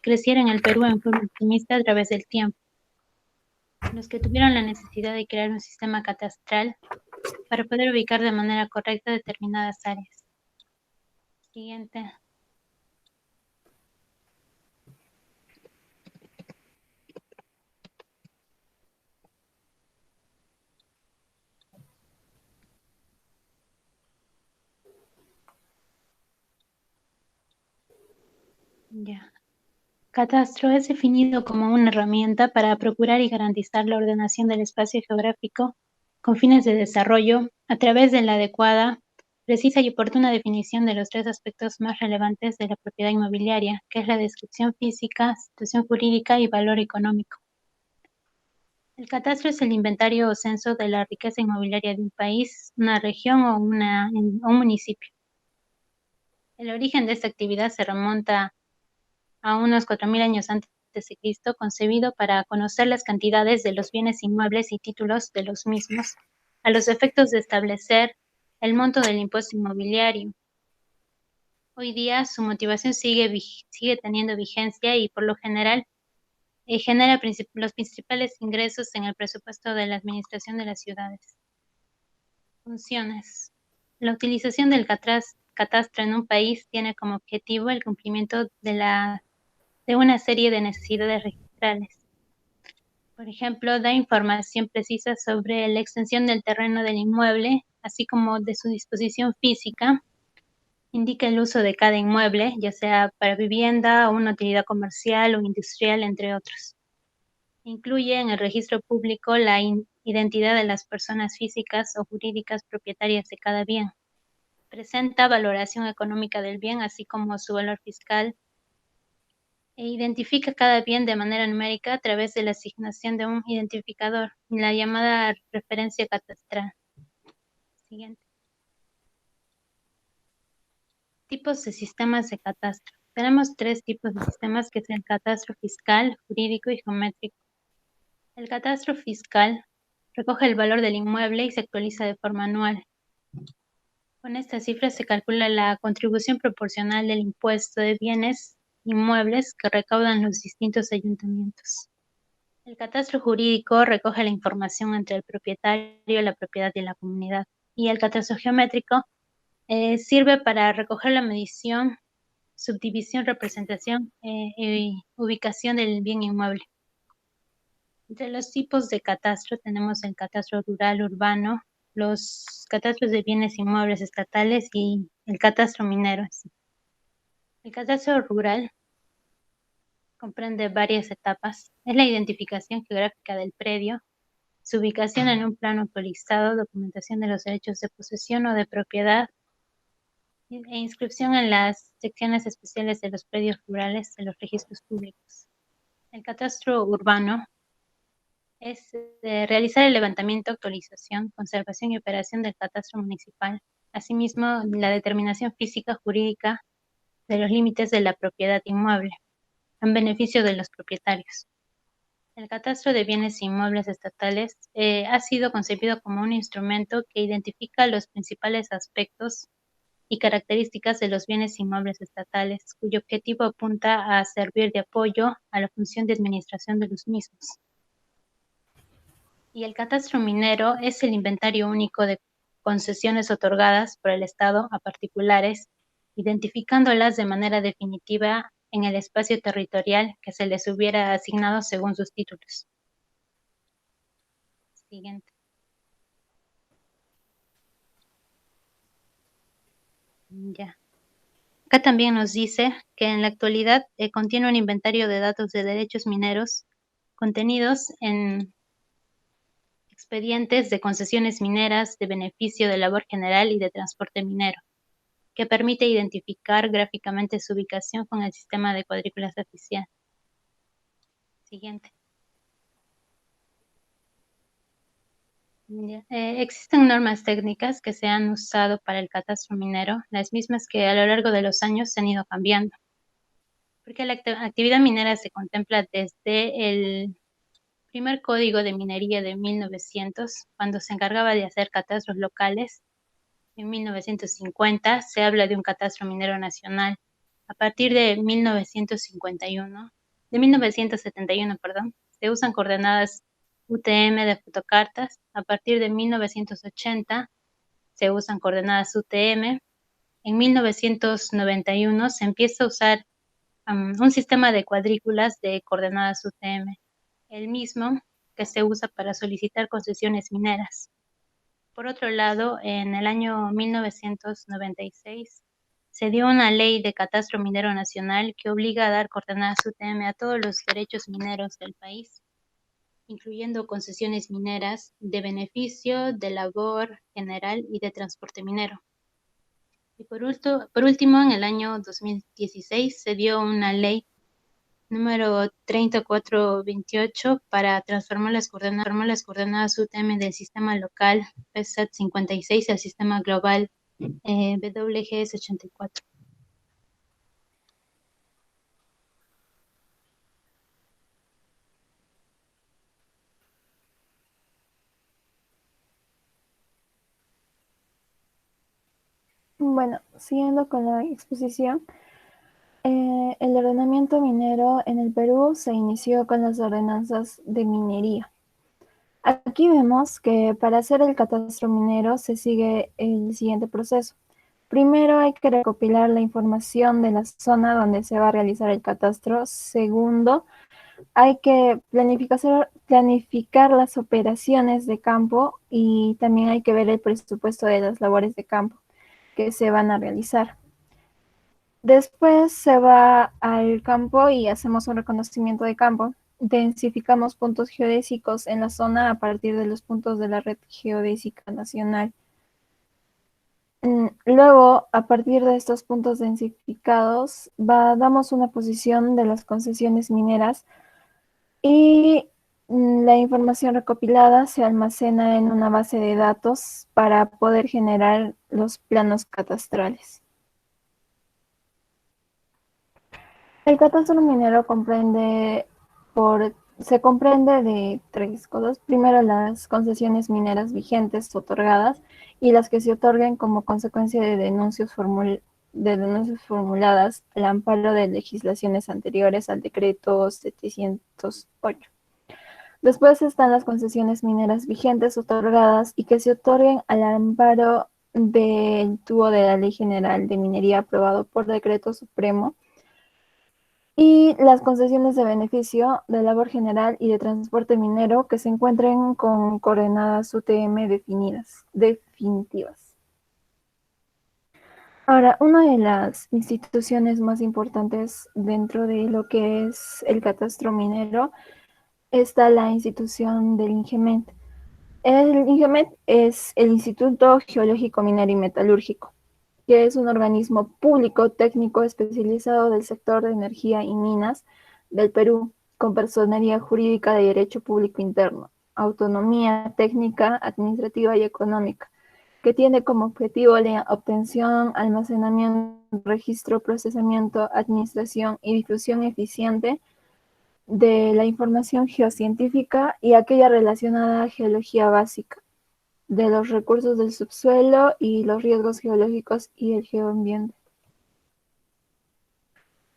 creciera en el Perú en forma optimista a través del tiempo. Los que tuvieron la necesidad de crear un sistema catastral para poder ubicar de manera correcta determinadas áreas. Siguiente. Ya. Catastro es definido como una herramienta para procurar y garantizar la ordenación del espacio geográfico con fines de desarrollo a través de la adecuada, precisa y oportuna definición de los tres aspectos más relevantes de la propiedad inmobiliaria, que es la descripción física, situación jurídica y valor económico. El catastro es el inventario o censo de la riqueza inmobiliaria de un país, una región o un municipio. El origen de esta actividad se remonta a unos 4.000 años antes de Cristo, concebido para conocer las cantidades de los bienes inmuebles y títulos de los mismos, a los efectos de establecer el monto del impuesto inmobiliario. Hoy día su motivación sigue teniendo vigencia y por lo general genera los principales ingresos en el presupuesto de la administración de las ciudades. Funciones. La utilización del catastro en un país tiene como objetivo el cumplimiento de la de una serie de necesidades registrales. Por ejemplo, da información precisa sobre la extensión del terreno del inmueble, así como de su disposición física. Indica el uso de cada inmueble, ya sea para vivienda o una utilidad comercial o industrial, entre otros. Incluye en el registro público la identidad de las personas físicas o jurídicas propietarias de cada bien. Presenta valoración económica del bien, así como su valor fiscal, e identifica cada bien de manera numérica a través de la asignación de un identificador, la llamada referencia catastral. Siguiente. Tipos de sistemas de catastro. Tenemos 3 tipos de sistemas, que es el catastro fiscal, jurídico y geométrico. El catastro fiscal recoge el valor del inmueble y se actualiza de forma anual. Con estas cifras se calcula la contribución proporcional del impuesto de bienes inmuebles que recaudan los distintos ayuntamientos. El catastro jurídico recoge la información entre el propietario, la propiedad y la comunidad. Y el catastro geométrico sirve para recoger la medición, subdivisión, representación y ubicación del bien inmueble. Entre los tipos de catastro tenemos el catastro rural, urbano, los catastros de bienes inmuebles estatales y el catastro minero. El catastro rural comprende varias etapas. Es la identificación geográfica del predio, su ubicación en un plano actualizado, documentación de los derechos de posesión o de propiedad, e inscripción en las secciones especiales de los predios rurales de los registros públicos. El catastro urbano es realizar el levantamiento, actualización, conservación y operación del catastro municipal. Asimismo, la determinación física jurídica de los límites de la propiedad inmueble, en beneficio de los propietarios. El catastro de bienes inmuebles estatales ha sido concebido como un instrumento que identifica los principales aspectos y características de los bienes inmuebles estatales, cuyo objetivo apunta a servir de apoyo a la función de administración de los mismos. Y el catastro minero es el inventario único de concesiones otorgadas por el Estado a particulares, identificándolas de manera definitiva en el espacio territorial que se les hubiera asignado según sus títulos. Siguiente. Ya. Acá también nos dice que en la actualidad contiene un inventario de datos de derechos mineros contenidos en expedientes de concesiones mineras, de beneficio de labor general y de transporte minero, que permite identificar gráficamente su ubicación con el sistema de cuadrículas oficial. Siguiente. Existen normas técnicas que se han usado para el catastro minero, las mismas que a lo largo de los años se han ido cambiando. Porque la actividad minera se contempla desde el primer código de minería de 1900, cuando se encargaba de hacer catastros locales. En 1950 se habla de un catastro minero nacional. A partir de 1971, se usan coordenadas UTM de fotocartas. A partir de 1980 se usan coordenadas UTM. En 1991 se empieza a usar un sistema de cuadrículas de coordenadas UTM, el mismo que se usa para solicitar concesiones mineras. Por otro lado, en el año 1996 se dio una ley de catastro minero nacional que obliga a dar coordenadas UTM a todos los derechos mineros del país, incluyendo concesiones mineras de beneficio, de labor general y de transporte minero. Y por último, en el año 2016 se dio una ley número 3428 para transformar las coordenadas UTM del sistema local PESAT 56 al sistema global WGS 84. Bueno, siguiendo con la exposición, el ordenamiento minero en el Perú se inició con las ordenanzas de minería. Aquí vemos que para hacer el catastro minero se sigue el siguiente proceso. primero hay que recopilar la información de la zona donde se va a realizar el catastro. Segundo, hay que planificar las operaciones de campo y también hay que ver el presupuesto de las labores de campo que se van a realizar. Después se va al campo y hacemos un reconocimiento de campo. Densificamos puntos geodésicos en la zona a partir de los puntos de la red geodésica nacional. Luego, a partir de estos puntos densificados, damos una posición de las concesiones mineras y la información recopilada se almacena en una base de datos para poder generar los planos catastrales. El catastro minero se comprende de tres cosas. Primero, las concesiones mineras vigentes otorgadas y las que se otorguen como consecuencia de denuncias formuladas al amparo de legislaciones anteriores al decreto 708. Después están las concesiones mineras vigentes otorgadas y que se otorguen al amparo del tubo de la Ley General de Minería aprobado por decreto supremo, y las concesiones de beneficio de labor general y de transporte minero que se encuentren con coordenadas UTM definitivas. Ahora, una de las instituciones más importantes dentro de lo que es el catastro minero está la institución del INGEMET. El INGEMET es el Instituto Geológico Minero y Metalúrgico, que es un organismo público técnico especializado del sector de energía y minas del Perú, con personería jurídica de derecho público interno, autonomía técnica, administrativa y económica, que tiene como objetivo la obtención, almacenamiento, registro, procesamiento, administración y difusión eficiente de la información geocientífica y aquella relacionada a geología básica, de los recursos del subsuelo y los riesgos geológicos y el geoambiente.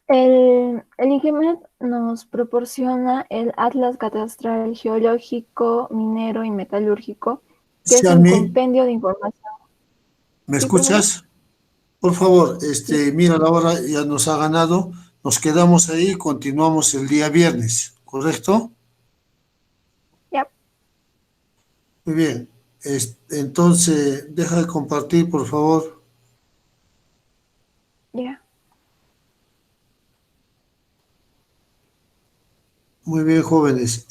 El INGEMET nos proporciona el Atlas Catastral Geológico, Minero y Metalúrgico, que es un Xiaomi, compendio de información. ¿me Sí, profesor. escuchas? Por favor, mira, la hora ya nos ha ganado. Nos quedamos ahí y continuamos el día viernes, ¿correcto? Ya. Muy bien. Entonces, deja de compartir, por favor. Ya. Muy bien, jóvenes.